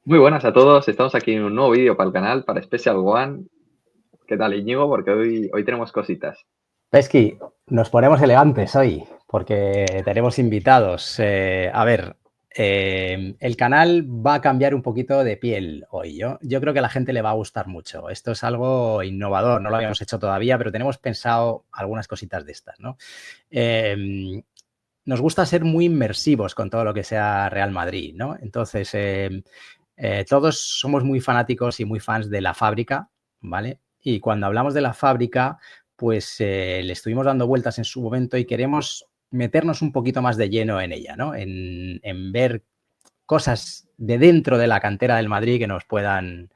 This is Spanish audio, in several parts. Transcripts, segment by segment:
Muy buenas a todos, estamos aquí en un nuevo vídeo para el canal, para Special One. ¿Qué tal, Íñigo? Porque hoy tenemos cositas. Pesqui, nos ponemos elegantes hoy porque tenemos invitados. El canal va a cambiar un poquito de piel hoy. Yo creo que a la gente le va a gustar mucho. Esto es algo innovador, no lo habíamos hecho todavía, pero tenemos pensado algunas cositas de estas, ¿no? Nos gusta ser muy inmersivos con todo lo que sea Real Madrid, ¿no? Entonces, todos somos muy fanáticos y muy fans de la Fábrica, ¿vale? Y cuando hablamos de la Fábrica, pues le estuvimos dando vueltas en su momento y queremos meternos un poquito más de lleno en ella, ¿no? En ver cosas de dentro de la cantera del Madrid que nos puedan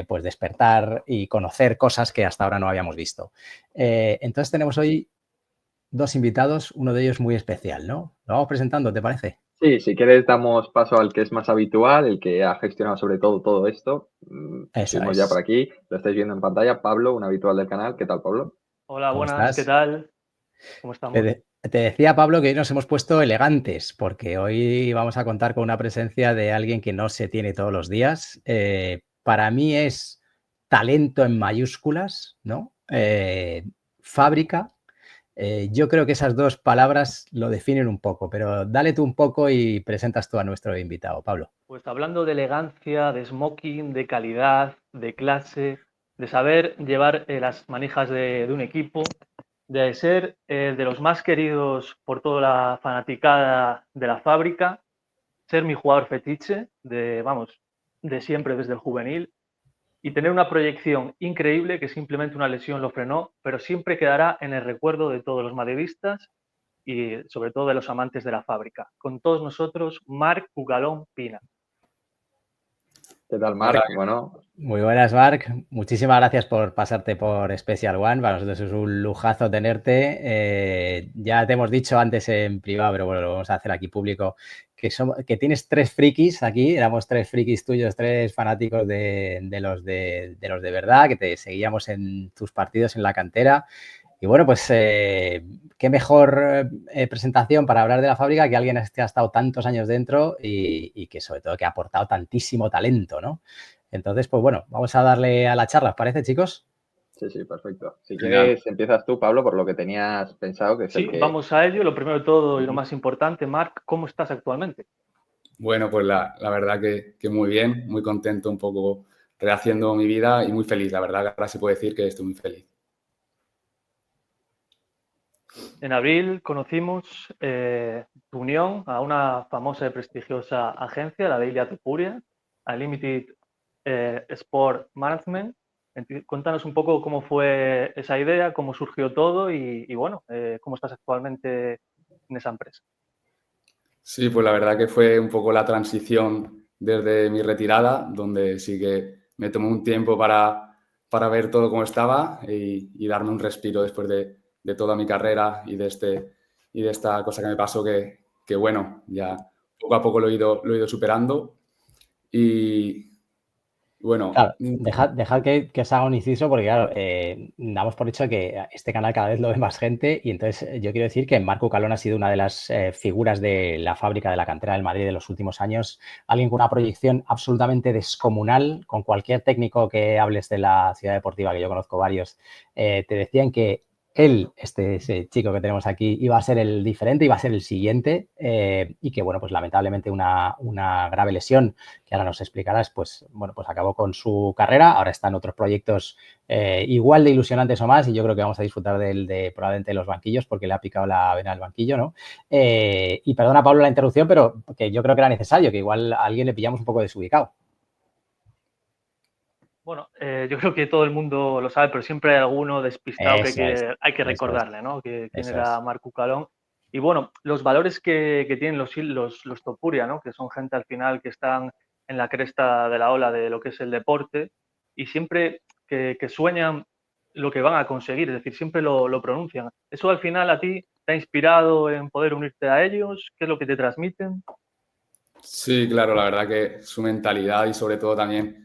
pues despertar y conocer cosas que hasta ahora no habíamos visto. Entonces tenemos hoy dos invitados, uno de ellos muy especial, ¿no? Lo vamos presentando, ¿te parece? Sí, si quieres damos paso al que es más habitual, el que ha gestionado sobre todo esto. Eso Estuvimos ya por es. aquí, lo estáis viendo en pantalla, Pablo, un habitual del canal. ¿Qué tal, Pablo? Hola, ¿Cómo buenas, ¿qué estás? tal? ¿Cómo estamos? Te decía, Pablo, que hoy nos hemos puesto elegantes, porque hoy vamos a contar con una presencia de alguien que no se tiene todos los días. Para mí es talento en mayúsculas, ¿no? Fábrica. Yo creo que esas dos palabras lo definen un poco, pero dale tú un poco y presentas tú a nuestro invitado, Pablo. Pues hablando de elegancia, de smoking, de calidad, de clase, de saber llevar las manijas de un equipo, de ser de los más queridos por toda la fanaticada de la Fábrica, ser mi jugador fetiche de siempre desde el juvenil y tener una proyección increíble que simplemente una lesión lo frenó, pero siempre quedará en el recuerdo de todos los madridistas y sobre todo de los amantes de la Fábrica. Con todos nosotros, Marc Cucalón Pina. ¿Qué tal, Hola, Marc? Bueno, Muy buenas, Marc. Muchísimas gracias por pasarte por Special One. Para nosotros es un lujazo tenerte. Ya te hemos dicho antes en privado, pero bueno, lo vamos a hacer aquí público, que tienes tres frikis aquí. Éramos tres frikis tuyos, tres fanáticos de los de verdad, que te seguíamos en tus partidos en la cantera. Y bueno, pues qué mejor presentación para hablar de la Fábrica que alguien que ha estado tantos años dentro y que sobre todo que ha aportado tantísimo talento, ¿no? Entonces, pues bueno, vamos a darle a la charla, ¿os parece, chicos? sí, perfecto. Si genial. quieres, empiezas tú, Pablo, por lo que tenías pensado, que es el Sí, que... vamos a ello. Lo primero de todo y lo más importante, Marc, ¿cómo estás actualmente? Bueno, pues la verdad que muy bien, muy contento, un poco rehaciendo mi vida y muy feliz. La verdad que ahora sí puedo decir que estoy muy feliz. En abril conocimos tu unión a una famosa y prestigiosa agencia, la de Ilia Topuria, a Limited Sport Management. Cuéntanos un poco cómo fue esa idea, cómo surgió todo y bueno, cómo estás actualmente en esa empresa. Sí, pues la verdad que fue un poco la transición desde mi retirada, donde sí que me tomé un tiempo para ver todo cómo estaba y darme un respiro después de toda mi carrera y de esta cosa que me pasó que bueno, ya poco a poco lo he ido superando y bueno, Claro, dejad que os haga un inciso porque, claro, damos por hecho que este canal cada vez lo ve más gente y entonces yo quiero decir que Marco Calón ha sido una de las figuras de la Fábrica de la cantera del Madrid de los últimos años, alguien con una proyección absolutamente descomunal, con cualquier técnico que hables de la ciudad deportiva, que yo conozco varios, te decían que ese chico que tenemos aquí, iba a ser el diferente, iba a ser el siguiente y que, bueno, pues lamentablemente una grave lesión que ahora nos explicarás, pues bueno, pues acabó con su carrera, ahora está en otros proyectos igual de ilusionantes o más y yo creo que vamos a disfrutar de probablemente los banquillos porque le ha picado la vena del banquillo, ¿no? Y perdona, Pablo, la interrupción, pero que yo creo que era necesario, que igual a alguien le pillamos un poco desubicado. Bueno, yo creo que todo el mundo lo sabe, pero siempre hay alguno despistado que Eso es, hay que eso es, recordarle, ¿no? Quién eso era es. Marco Calón. Y bueno, los valores que tienen los Topuria, ¿no? Que son gente al final que están en la cresta de la ola de lo que es el deporte y siempre que sueñan lo que van a conseguir, es decir, siempre lo pronuncian. ¿Eso al final a ti te ha inspirado en poder unirte a ellos? ¿Qué es lo que te transmiten? sí, claro, la verdad que su mentalidad y sobre todo también,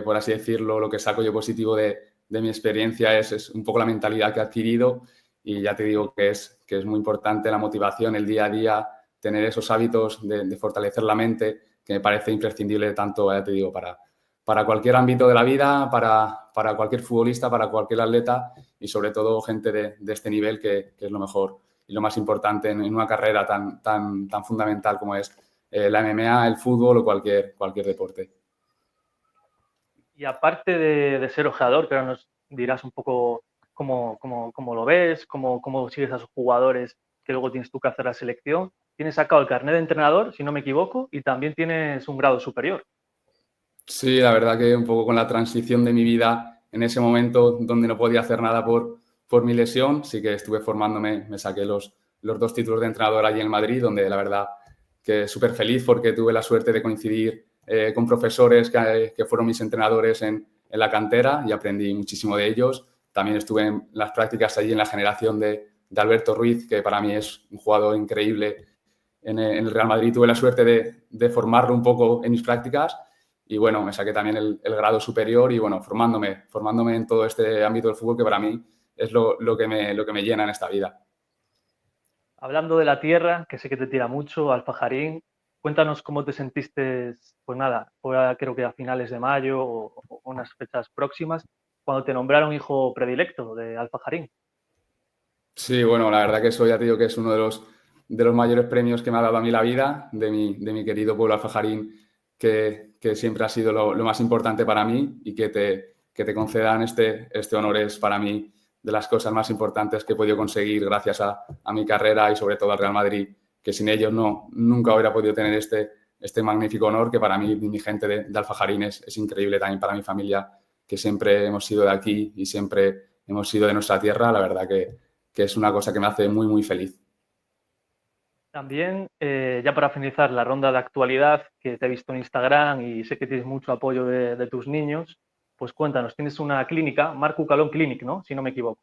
por así decirlo, lo que saco yo positivo de mi experiencia es un poco la mentalidad que he adquirido y ya te digo que es muy importante la motivación, el día a día, tener esos hábitos de fortalecer la mente, me parece imprescindible tanto, ya te digo, para cualquier ámbito de la vida, para cualquier futbolista, para cualquier atleta y sobre todo gente de este nivel que es lo mejor y lo más importante en una carrera tan fundamental como es la MMA, el fútbol o cualquier deporte. Y aparte de ser ojeador, que ahora nos dirás un poco cómo lo ves, cómo sigues a esos jugadores que luego tienes tú que hacer la selección, tienes sacado el carnet de entrenador, si no me equivoco, y también tienes un grado superior. Sí, la verdad que un poco con la transición de mi vida en ese momento donde no podía hacer nada por mi lesión, sí que estuve formándome, me saqué los 2 títulos de entrenador allí en Madrid, donde la verdad que súper feliz porque tuve la suerte de coincidir con profesores que fueron mis entrenadores en la cantera y aprendí muchísimo de ellos. También estuve en las prácticas allí en la generación de Alberto Ruiz, que para mí es un jugador increíble en el Real Madrid. Tuve la suerte de formarlo un poco en mis prácticas y bueno, me saqué también el grado superior y bueno, formándome en todo este ámbito del fútbol que para mí es lo que me llena en esta vida. Hablando de la tierra, que sé que te tira mucho, Alfajarín, cuéntanos cómo te sentiste, pues nada, ahora creo que a finales de mayo o unas fechas próximas, cuando te nombraron hijo predilecto de Alfajarín. Sí, bueno, la verdad que eso ya te digo que es uno de los mayores premios que me ha dado a mí la vida, de mi querido pueblo Alfajarín, que siempre ha sido lo más importante para mí y que te concedan este honor es para mí de las cosas más importantes que he podido conseguir gracias a mi carrera y sobre todo al Real Madrid, que sin ellos nunca hubiera podido tener este magnífico honor que para mí y mi gente de Alfajarín es increíble también para mi familia, que siempre hemos sido de aquí y siempre hemos sido de nuestra tierra, la verdad que es una cosa que me hace muy, muy feliz. También, ya para finalizar la ronda de actualidad, que te he visto en Instagram y sé que tienes mucho apoyo de tus niños, pues cuéntanos, tienes una clínica, Marc Ucalón Clinic, ¿no? Si no me equivoco.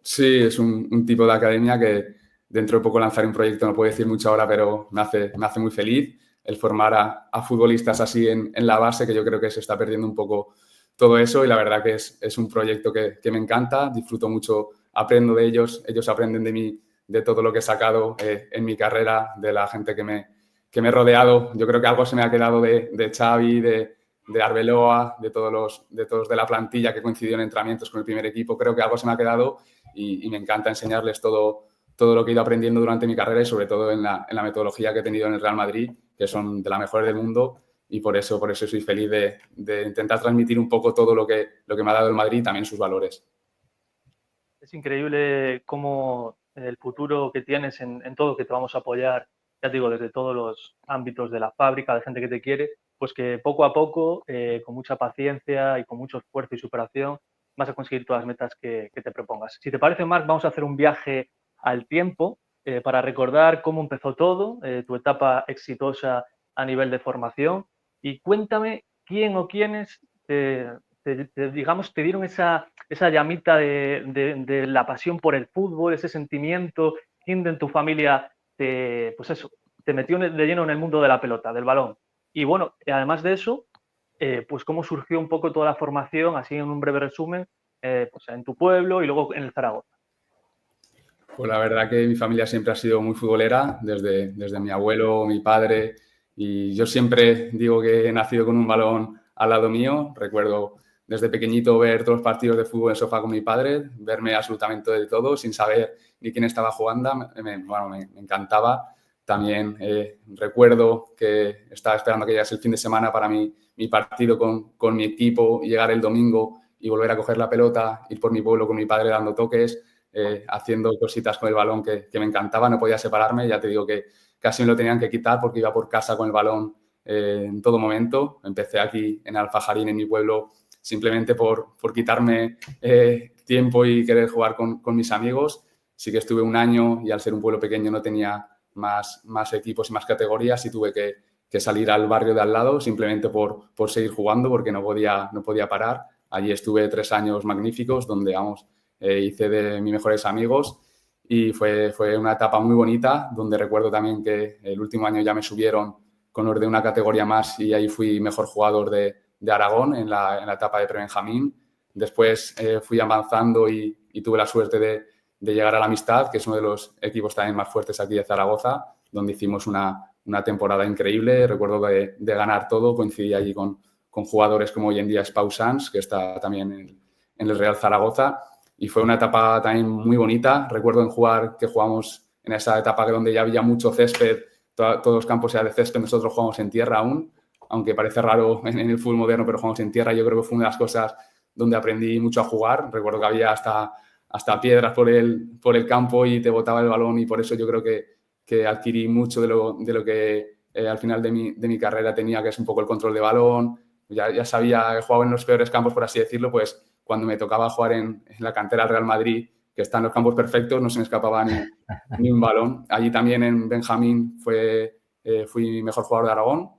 Sí, es un tipo de academia que dentro de poco lanzaré un proyecto, no puedo decir mucho ahora, pero me hace muy feliz el formar a futbolistas así en la base, que yo creo que se está perdiendo un poco todo eso y la verdad que es un proyecto que me encanta, disfruto mucho, aprendo de ellos aprenden de mí, de todo lo que he sacado en mi carrera, de la gente que me he rodeado. Yo creo que algo se me ha quedado de Xavi, de Arbeloa, de todos de la plantilla que coincidió en entrenamientos con el primer equipo. Creo que algo se me ha quedado y me encanta enseñarles todo lo que he ido aprendiendo durante mi carrera y sobre todo en la metodología que he tenido en el Real Madrid, que son de las mejores del mundo y por eso soy feliz de intentar transmitir un poco todo lo que me ha dado el Madrid y también sus valores. Es increíble cómo el futuro que tienes en todo, que te vamos a apoyar, ya te digo, desde todos los ámbitos de la fábrica, de gente que te quiere, pues que poco a poco, con mucha paciencia y con mucho esfuerzo y superación, vas a conseguir todas las metas que te propongas. Si te parece, Marc, vamos a hacer un viaje al tiempo para recordar cómo empezó todo, tu etapa exitosa a nivel de formación y cuéntame quién o quiénes digamos, te dieron esa llamita de la pasión por el fútbol, ese sentimiento, quién en tu familia pues eso, te metió de lleno en el mundo de la pelota, del balón. Y bueno, además de eso, pues cómo surgió un poco toda la formación, así en un breve resumen, pues en tu pueblo y luego en el Zaragoza. Pues la verdad que mi familia siempre ha sido muy futbolera, desde mi abuelo, mi padre, y yo siempre digo que he nacido con un balón al lado mío. Recuerdo desde pequeñito ver todos los partidos de fútbol en sofá con mi padre, verme absolutamente de todo sin saber ni quién estaba jugando, me encantaba. También recuerdo que estaba esperando que llegase el fin de semana para mi partido con mi equipo, llegar el domingo y volver a coger la pelota, ir por mi pueblo con mi padre dando toques. Haciendo cositas con el balón que me encantaba, no podía separarme, ya te digo que casi me lo tenían que quitar porque iba por casa con el balón en todo momento. Empecé aquí en Alfajarín, en mi pueblo, simplemente por quitarme tiempo y querer jugar con mis amigos. Sí que estuve un año y al ser un pueblo pequeño no tenía más equipos y más categorías y tuve que salir al barrio de al lado simplemente por seguir jugando porque no podía parar. Allí estuve 3 años magníficos donde, vamos, hice de mis mejores amigos y fue una etapa muy bonita donde recuerdo también que el último año ya me subieron con los de una categoría más y ahí fui mejor jugador de Aragón en la etapa de prebenjamín. Después fui avanzando y tuve la suerte de llegar a la Amistad, que es uno de los equipos también más fuertes aquí de Zaragoza, donde hicimos una una temporada increíble. Recuerdo de ganar todo, coincidí allí con jugadores como hoy en día es Pau Sans, que está también en el Real Zaragoza, y fue una etapa también muy bonita. Recuerdo que jugamos en esa etapa donde ya había mucho césped, todos los campos eran de césped, nosotros jugamos en tierra aún, aunque parece raro en el fútbol moderno, pero jugamos en tierra. Yo creo que fue una de las cosas donde aprendí mucho a jugar. Recuerdo que había hasta piedras por el campo y te botaba el balón, y por eso yo creo que adquirí mucho de lo que al final de mi carrera tenía, que es un poco el control de balón. Ya sabía, he jugado en los peores campos, por así decirlo, pues cuando me tocaba jugar en la cantera del Real Madrid, que está en los campos perfectos, no se me escapaba ni un balón. Allí también en Benjamín fui mejor jugador de Aragón,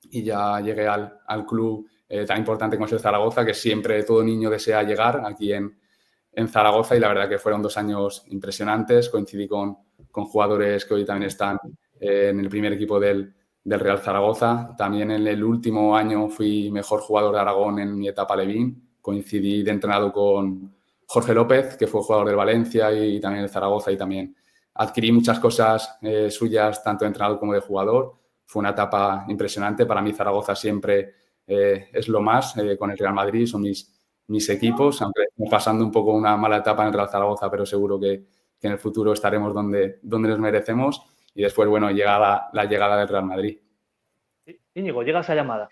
y ya llegué al club tan importante como es el Zaragoza, que siempre todo niño desea llegar aquí en Zaragoza, y la verdad que fueron 2 años impresionantes. Coincidí con jugadores que hoy también están en el primer equipo del Real Zaragoza. También en el último año fui mejor jugador de Aragón en mi etapa Levín. Coincidí de entrenado con Jorge López, que fue jugador del Valencia y también del Zaragoza, y también adquirí muchas cosas suyas, tanto de entrenador como de jugador. Fue una etapa impresionante. Para mí Zaragoza siempre es lo más, con el Real Madrid, son mis equipos, aunque estamos pasando un poco una mala etapa en el Real Zaragoza, pero seguro que en el futuro estaremos donde nos merecemos. Y después, bueno, llega la llegada del Real Madrid. Íñigo, llega esa llamada.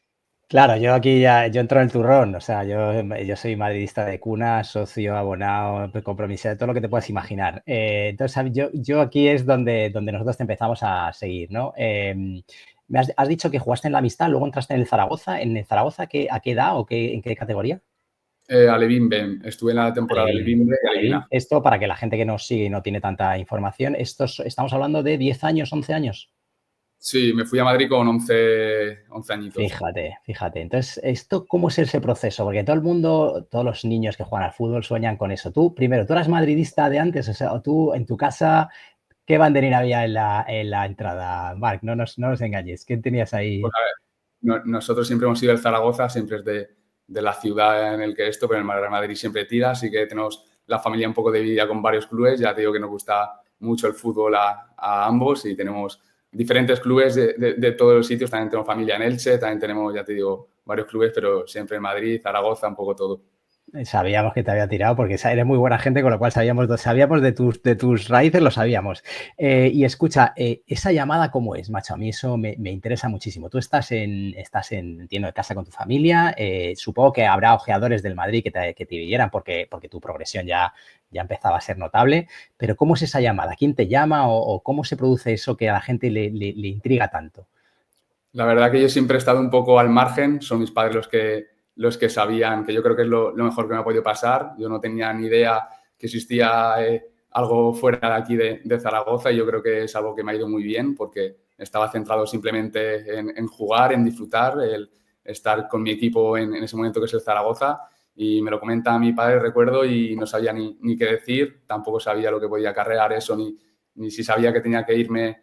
Claro, yo aquí yo entro en el turrón, o sea, yo soy madridista de cuna, socio, abonado, compromiso, todo lo que te puedas imaginar. Entonces, yo aquí es donde nosotros te empezamos a seguir, ¿no? Me has dicho que jugaste en la Amistad, luego entraste en el Zaragoza. ¿En el Zaragoza a qué edad o en qué categoría? Alevín B. Estuve en la temporada de Alevín B y Alevín A. Esto, para que la gente que nos sigue y no tiene tanta información, estamos hablando de 10 años, 11 años. Sí, me fui a Madrid con 11 añitos. Fíjate. Entonces, ¿cómo es ese proceso? Porque todo el mundo, todos los niños que juegan al fútbol sueñan con eso. Tú eras madridista de antes, o sea, tú en tu casa, ¿qué banderín había en la entrada? Marc, no nos engañes. ¿Qué tenías ahí? Pues a ver, nosotros siempre hemos sido el Zaragoza, siempre es de la ciudad en el que pero el Real Madrid siempre tira, así que tenemos la familia un poco dividida con varios clubes. Ya te digo que nos gusta mucho el fútbol a ambos, y tenemos diferentes clubes de todos los sitios. También tenemos familia en Elche, también tenemos, ya te digo, varios clubes, pero siempre en Madrid, Zaragoza, un poco todo. Sabíamos que te había tirado porque eres muy buena gente, con lo cual sabíamos de tus raíces, lo sabíamos. Y escucha, esa llamada, ¿cómo es, macho? A mí eso me interesa muchísimo. Tú entiendo, de casa con tu familia. Supongo que habrá ojeadores del Madrid que te vieran porque tu progresión ya empezaba a ser notable. Pero ¿cómo es esa llamada? ¿Quién te llama o cómo se produce eso que a la gente le intriga tanto? La verdad que yo siempre he estado un poco al margen. Son mis padres los que sabían, que yo creo que es lo mejor que me ha podido pasar. Yo no tenía ni idea que existía algo fuera de aquí de Zaragoza, y yo creo que es algo que me ha ido muy bien, porque estaba centrado simplemente en jugar, en disfrutar, el estar con mi equipo en ese momento, que es el Zaragoza. Y me lo comenta mi padre, recuerdo, y no sabía ni qué decir. Tampoco sabía lo que podía acarrear eso, ni si sabía que tenía que irme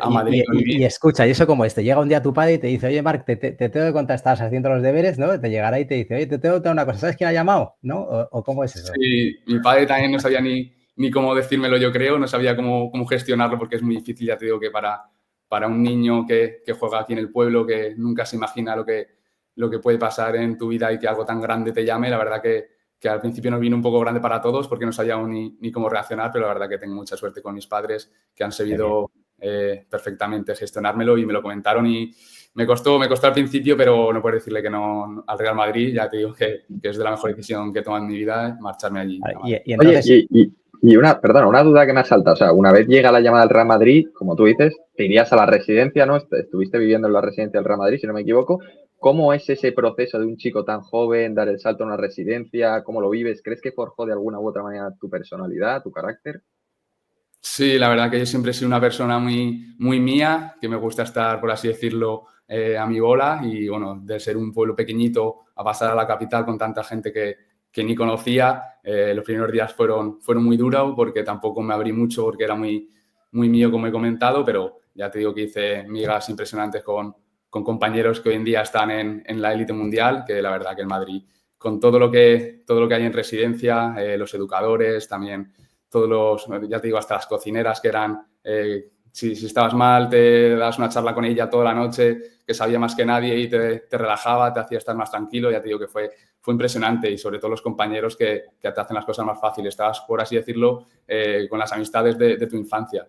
a Madrid. Y escucha, ¿y eso cómo es? Te llega un día tu padre y te dice, oye, Marc, te tengo que contar, estás haciendo los deberes, ¿no? Te llegará y te dice, oye, te tengo que contar una cosa, ¿sabes quién ha llamado? ¿No? ¿O cómo es eso? Sí, mi padre también no sabía ni cómo decírmelo, yo creo, no sabía cómo gestionarlo, porque es muy difícil, ya te digo, que para un niño que juega aquí en el pueblo, que nunca se imagina lo que puede pasar en tu vida y que algo tan grande te llame. La verdad que al principio nos vino un poco grande para todos, porque no sabíamos ni cómo reaccionar, pero la verdad que tengo mucha suerte con mis padres, que han sabido perfectamente gestionármelo, y me lo comentaron, y me costó al principio, pero no puedo decirle que no al Real Madrid. Ya te digo que es de la mejor decisión que he tomado en mi vida, marcharme allí. Y entonces... Oye, y una duda que me asalta. O sea, una vez llega la llamada del Real Madrid, como tú dices, te irías a la residencia, ¿no? Estuviste viviendo en la residencia del Real Madrid, si no me equivoco. ¿Cómo es ese proceso de un chico tan joven, dar el salto a una residencia? ¿Cómo lo vives? ¿Crees que forjó de alguna u otra manera tu personalidad, tu carácter? Sí, la verdad que yo siempre he sido una persona muy, muy mía, que me gusta estar, por así decirlo, a mi bola, y bueno, de ser un pueblo pequeñito a pasar a la capital con tanta gente que ni conocía, los primeros días fueron muy duros, porque tampoco me abrí mucho, porque era muy, muy mío, como he comentado, pero ya te digo que hice migas impresionantes con compañeros que hoy en día están en la élite mundial, que la verdad que el Madrid, con todo lo que hay en residencia, los educadores, también todos ya te digo, hasta las cocineras, que eran si estabas mal, te das una charla con ella toda la noche, que sabía más que nadie y te relajaba, te hacía estar más tranquilo. Ya te digo que fue impresionante, y sobre todo los compañeros que te hacen las cosas más fáciles. Estabas, por así decirlo, con las amistades de tu infancia.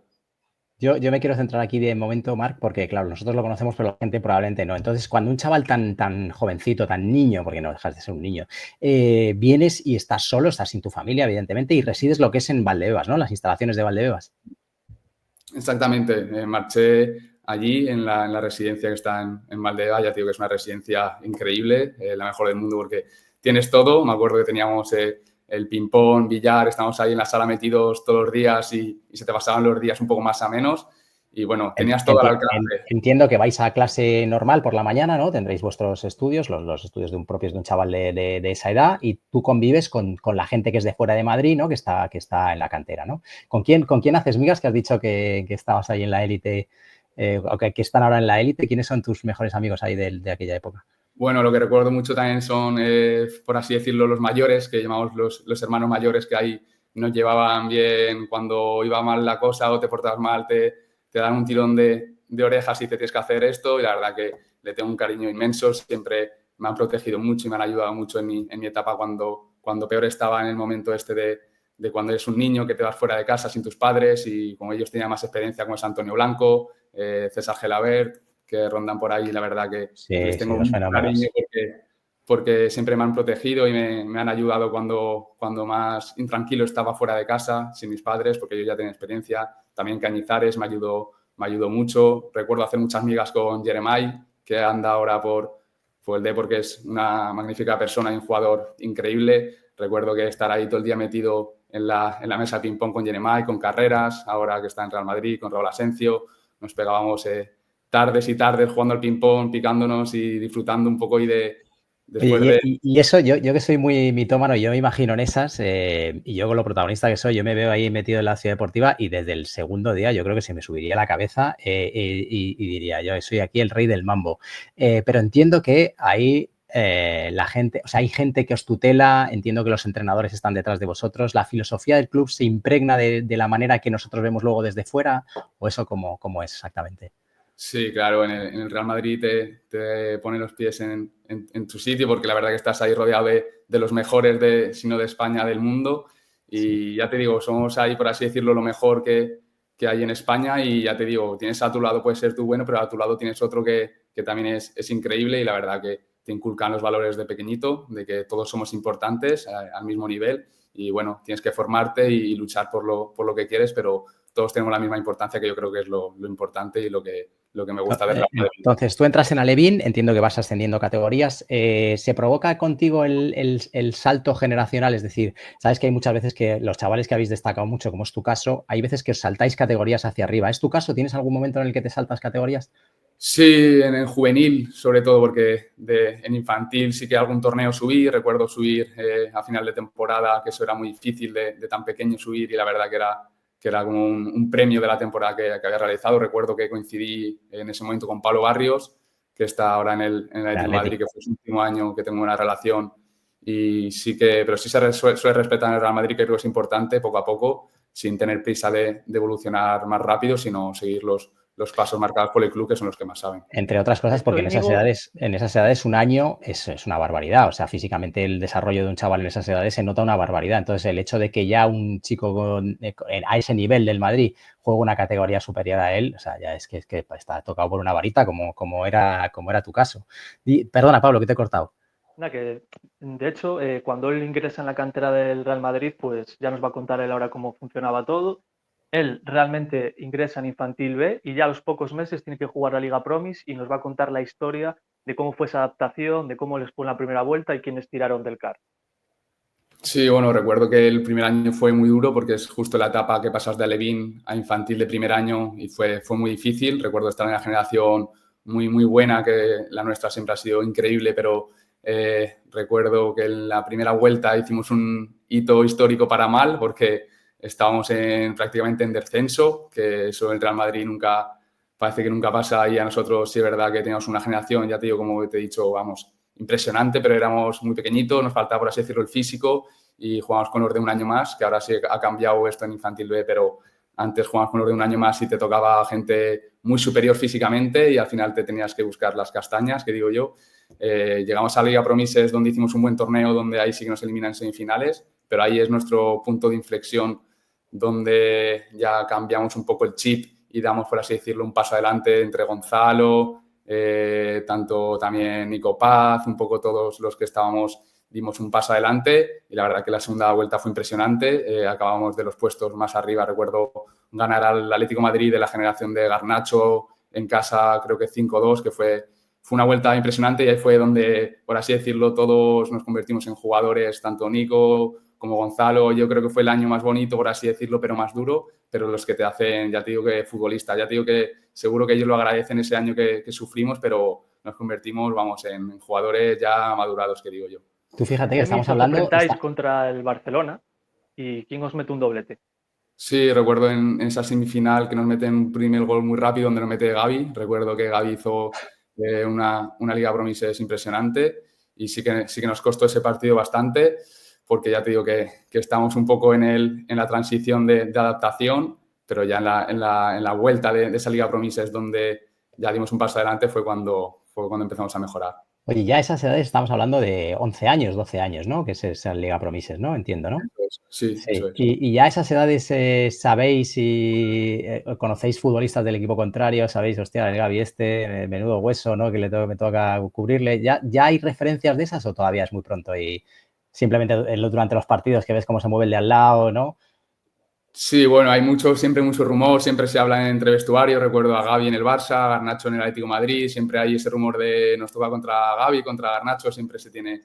Yo me quiero centrar aquí de momento, Marc, porque claro, nosotros lo conocemos, pero la gente probablemente no. Entonces, cuando un chaval tan jovencito, tan niño, porque no dejas de ser un niño, vienes y estás solo, estás sin tu familia, evidentemente, y resides lo que es en Valdebebas, ¿no? Las instalaciones de Valdebebas. Exactamente, marché allí en la residencia que está en Valdebebas. Ya te digo que es una residencia increíble, la mejor del mundo, porque tienes todo. Me acuerdo que teníamos el ping-pong, billar, estábamos ahí en la sala metidos todos los días y se te pasaban los días un poco más a menos. Y bueno, tenías todo al alcance. Entiendo que vais a clase normal por la mañana, ¿no? Tendréis vuestros estudios, los estudios propios de un chaval de esa edad, y tú convives con la gente que es de fuera de Madrid, ¿no? Que está en la cantera, ¿no? ¿Con quién haces migas? Que has dicho que estabas ahí en la élite, o que están ahora en la élite. ¿Quiénes son tus mejores amigos ahí de aquella época? Bueno, lo que recuerdo mucho también son, por así decirlo, los mayores, que llamamos los hermanos mayores, que ahí nos llevaban bien cuando iba mal la cosa o te portabas mal, te dan un tirón de orejas y te tienes que hacer esto. Y la verdad que le tengo un cariño inmenso. Siempre me han protegido mucho y me han ayudado mucho en mi etapa cuando peor estaba, en el momento este de cuando eres un niño que te vas fuera de casa sin tus padres, y como ellos tenían más experiencia, como es Antonio Blanco, César Gelabert, que rondan por ahí. La verdad que les tengo mucho cariño porque siempre me han protegido y me han ayudado cuando más intranquilo estaba fuera de casa, sin mis padres, porque yo ya tenía experiencia. También Cañizares me ayudó mucho. Recuerdo hacer muchas migas con Jeremai, que anda ahora por el D, porque es una magnífica persona y un jugador increíble. Recuerdo que estar ahí todo el día metido en la mesa de ping-pong con Jeremai, con Carreras, ahora que está en Real Madrid, con Raúl Asencio. Nos pegábamos tardes y tardes jugando al ping-pong, picándonos y disfrutando un poco. Oye, y eso, yo que soy muy mitómano, yo me imagino en esas, y yo con lo protagonista que soy, yo me veo ahí metido en la ciudad deportiva, y desde el segundo día yo creo que se me subiría la cabeza, y diría, yo soy aquí el rey del mambo. Pero entiendo que ahí la gente, o sea, hay gente que os tutela, entiendo que los entrenadores están detrás de vosotros, la filosofía del club se impregna de la manera que nosotros vemos luego desde fuera, o eso cómo es exactamente. Sí, claro, en el Real Madrid te pone los pies en tu sitio, porque la verdad que estás ahí rodeado de los mejores, si no de España, del mundo. Y sí, ya te digo, somos ahí, por así decirlo, lo mejor que hay en España. Y ya te digo, tienes a tu lado, puedes ser tú bueno, pero a tu lado tienes otro que también es increíble. Y la verdad que te inculcan los valores de pequeñito, de que todos somos importantes al mismo nivel. Y bueno, tienes que formarte y luchar por lo que quieres, pero todos tenemos la misma importancia, que yo creo que es lo importante y lo que me gusta del Real Madrid. Entonces, tú entras en Alevín, entiendo que vas ascendiendo categorías. ¿Se provoca contigo el salto generacional? Es decir, sabes que hay muchas veces que los chavales que habéis destacado mucho, como es tu caso, hay veces que os saltáis categorías hacia arriba. ¿Es tu caso? ¿Tienes algún momento en el que te saltas categorías? Sí, en el juvenil, sobre todo, porque en infantil sí que algún torneo subí. Recuerdo subir a final de temporada, que eso era muy difícil de tan pequeño subir, y la verdad que era como un premio de la temporada que había realizado. Recuerdo que coincidí en ese momento con Pablo Barrios, que está ahora en el Atlético de Madrid, que fue su último año que tengo una relación. Y sí pero sí se suele respetar en el Real Madrid, que creo que es importante, poco a poco, sin tener prisa de evolucionar más rápido, sino seguir los pasos marcados por el club, que son los que más saben. Entre otras cosas, porque en esas edades un año es una barbaridad. O sea, físicamente el desarrollo de un chaval en esas edades se nota una barbaridad. Entonces, el hecho de que ya un chico a ese nivel del Madrid juegue una categoría superior a él, o sea, ya es que está tocado por una varita, como era tu caso. Perdona, Pablo, que te he cortado. Que, de hecho, cuando él ingresa en la cantera del Real Madrid, pues ya nos va a contar él ahora cómo funcionaba todo. Él realmente ingresa en Infantil B y ya a los pocos meses tiene que jugar la Liga Promis, y nos va a contar la historia de cómo fue esa adaptación, de cómo les fue en la primera vuelta y quiénes tiraron del carro. Sí, bueno, recuerdo que el primer año fue muy duro, porque es justo la etapa que pasas de alevín a infantil de primer año, y fue muy difícil. Recuerdo estar en una generación muy, muy buena, que la nuestra siempre ha sido increíble, pero recuerdo que en la primera vuelta hicimos un hito histórico para mal, porque estábamos prácticamente en descenso, que eso en el Real Madrid parece que nunca pasa, y a nosotros sí es verdad que teníamos una generación, ya te digo, como te he dicho, vamos, impresionante, pero éramos muy pequeñitos, nos faltaba, por así decirlo, el físico, y jugamos con los de un año más, que ahora sí ha cambiado esto en Infantil B, pero antes jugabas con los de un año más y te tocaba gente muy superior físicamente y al final te tenías que buscar las castañas, que digo yo. Llegamos a la Liga Promises, donde hicimos un buen torneo, donde ahí sí que nos eliminan en semifinales, pero ahí es nuestro punto de inflexión, donde ya cambiamos un poco el chip y damos, por así decirlo, un paso adelante entre Gonzalo, tanto también Nico Paz, un poco todos los que estábamos, dimos un paso adelante y la verdad que la segunda vuelta fue impresionante. Acabamos de los puestos más arriba. Recuerdo ganar al Atlético de Madrid de la generación de Garnacho en casa, creo que 5-2, que fue una vuelta impresionante y ahí fue donde, por así decirlo, todos nos convertimos en jugadores, tanto Nico como Gonzalo. Yo creo que fue el año más bonito, por así decirlo, pero más duro, pero los que te hacen, ya te digo que futbolista, ya te digo que seguro que ellos lo agradecen ese año que sufrimos, pero nos convertimos, vamos, en jugadores ya madurados, que digo yo. Tú fíjate que estamos Os hablando... enfrentáis contra el Barcelona y ¿quién os mete un doblete? Sí, recuerdo en esa semifinal que nos meten un primer gol muy rápido donde nos mete Gavi. Recuerdo que Gavi hizo una Liga Promises impresionante y sí que nos costó ese partido bastante porque ya te digo que estamos un poco en la transición de adaptación, pero ya en la vuelta de esa Liga Promises donde ya dimos un paso adelante fue cuando empezamos a mejorar. Oye, ya a esas edades estamos hablando de 11 años, 12 años, ¿no? Que es esa Liga Promises, ¿no? Entiendo, ¿no? Sí, eso es. Y ya a esas edades sabéis y conocéis futbolistas del equipo contrario, sabéis, hostia, el Gavi menudo hueso, ¿no? Que me toca cubrirle. ¿Ya hay referencias de esas o todavía es muy pronto? Y simplemente durante los partidos que ves cómo se mueve el de al lado, ¿no? Sí, bueno, hay siempre mucho rumor, siempre se habla entre vestuarios. Recuerdo a Gavi en el Barça, a Garnacho en el Atlético de Madrid, siempre hay ese rumor de nos toca contra Gavi, contra Garnacho, siempre se tiene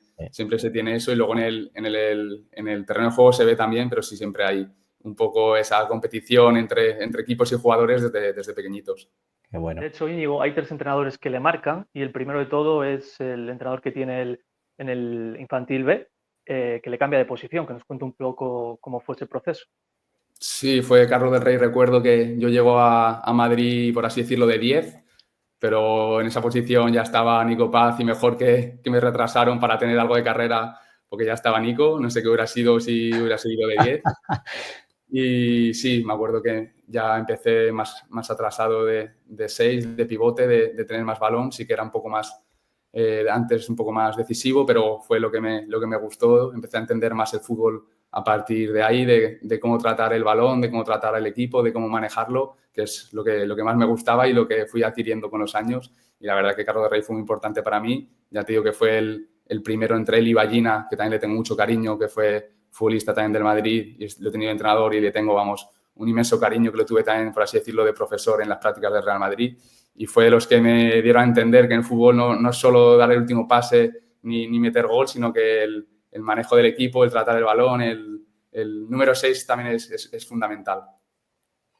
eso y luego en el terreno de juego se ve también, pero sí siempre hay un poco esa competición entre equipos y jugadores desde pequeñitos. Qué bueno. De hecho, Íñigo, hay 3 entrenadores que le marcan y el primero de todo es el entrenador que tiene en el Infantil B, que le cambia de posición, que nos cuente un poco cómo fue ese proceso. Sí, fue Carlos del Rey. Recuerdo que yo llego a Madrid, por así decirlo, de 10, pero en esa posición ya estaba Nico Paz y mejor que me retrasaron para tener algo de carrera porque ya estaba Nico. No sé qué hubiera sido si hubiera seguido de 10. Y sí, me acuerdo que ya empecé más atrasado de 6, de pivote, de tener más balón. Sí que era un poco más, antes un poco más decisivo, pero fue lo que me gustó. Empecé a entender más el fútbol a partir de ahí, de cómo tratar el balón, de cómo tratar el equipo, de cómo manejarlo, que es lo que más me gustaba y lo que fui adquiriendo con los años. Y la verdad que Carlos de Rey fue muy importante para mí. Ya te digo que fue el primero entre él y Ballina, que también le tengo mucho cariño, que fue futbolista también del Madrid y lo he tenido entrenador y le tengo, vamos, un inmenso cariño que lo tuve también, por así decirlo, de profesor en las prácticas del Real Madrid. Y fue de los que me dieron a entender que en el fútbol no es solo dar el último pase ni meter gol, sino que el manejo del equipo, el tratar el balón, el número 6 también es fundamental.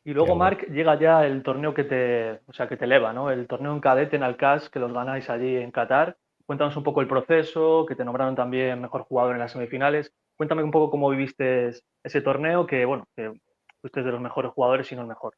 Y luego, Marc, llega ya el torneo que te eleva, ¿no? El torneo en cadete en Alcás, que los ganáis allí en Qatar. Cuéntanos un poco el proceso, que te nombraron también mejor jugador en las semifinales. Cuéntame un poco cómo viviste ese torneo, que fuiste de los mejores jugadores y no el mejor.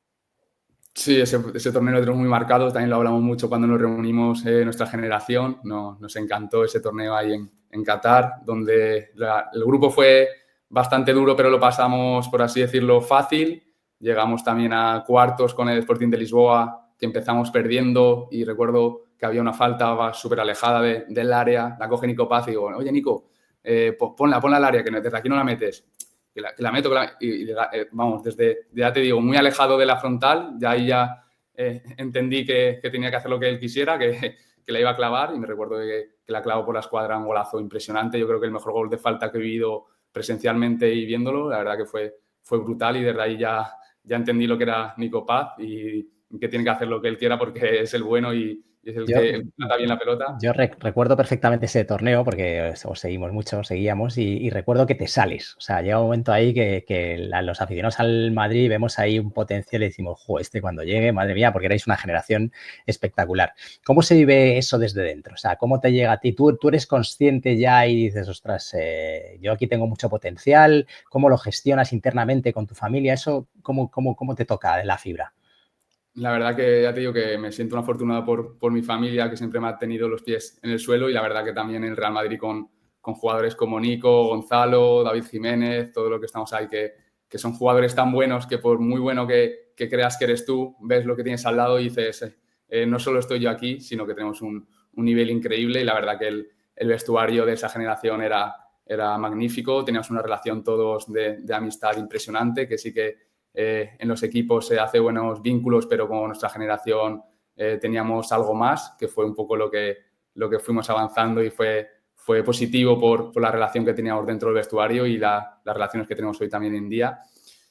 Sí, ese torneo lo tenemos muy marcado, también lo hablamos mucho cuando nos reunimos nuestra generación. Nos encantó ese torneo ahí en Qatar, donde el grupo fue bastante duro, pero lo pasamos, por así decirlo, fácil. Llegamos también a cuartos con el Sporting de Lisboa, que empezamos perdiendo y recuerdo que había una falta súper alejada del área. La coge Nico Paz y digo, oye, Nico, ponla al área, que desde aquí no la metes. Que la meto, vamos, ya te digo, muy alejado de la frontal, ya ahí ya entendí que tenía que hacer lo que él quisiera, que la iba a clavar y me recuerdo que la clavo por la escuadra, un golazo impresionante. Yo creo que el mejor gol de falta que he vivido presencialmente y viéndolo, la verdad que fue brutal y desde ahí ya entendí lo que era Nico Paz y que tiene que hacer lo que él quiera porque es el bueno y es el que trata bien la pelota. Yo recuerdo perfectamente ese torneo porque os seguimos mucho, seguíamos y recuerdo que te sales. O sea, llega un momento ahí que los aficionados al Madrid vemos ahí un potencial y decimos, jo, cuando llegue, madre mía, porque erais una generación espectacular. ¿Cómo se vive eso desde dentro? O sea, ¿cómo te llega a ti? ¿Tú eres consciente ya y dices, ostras, yo aquí tengo mucho potencial? ¿Cómo lo gestionas internamente con tu familia? ¿Eso cómo te toca de la fibra? La verdad que ya te digo que me siento una afortunada por mi familia, que siempre me ha tenido los pies en el suelo y la verdad que también en el Real Madrid con jugadores como Nico, Gonzalo, David Jiménez, todo lo que estamos ahí, que son jugadores tan buenos que por muy bueno que creas que eres tú, ves lo que tienes al lado y dices, no solo estoy yo aquí, sino que tenemos un nivel increíble y la verdad que el vestuario de esa generación era magnífico. Teníamos una relación todos de amistad impresionante, que sí que en los equipos se hace buenos vínculos, pero como nuestra generación teníamos algo más, que fue un poco lo que fuimos avanzando y fue positivo por la relación que teníamos dentro del vestuario y las relaciones que tenemos hoy también en día.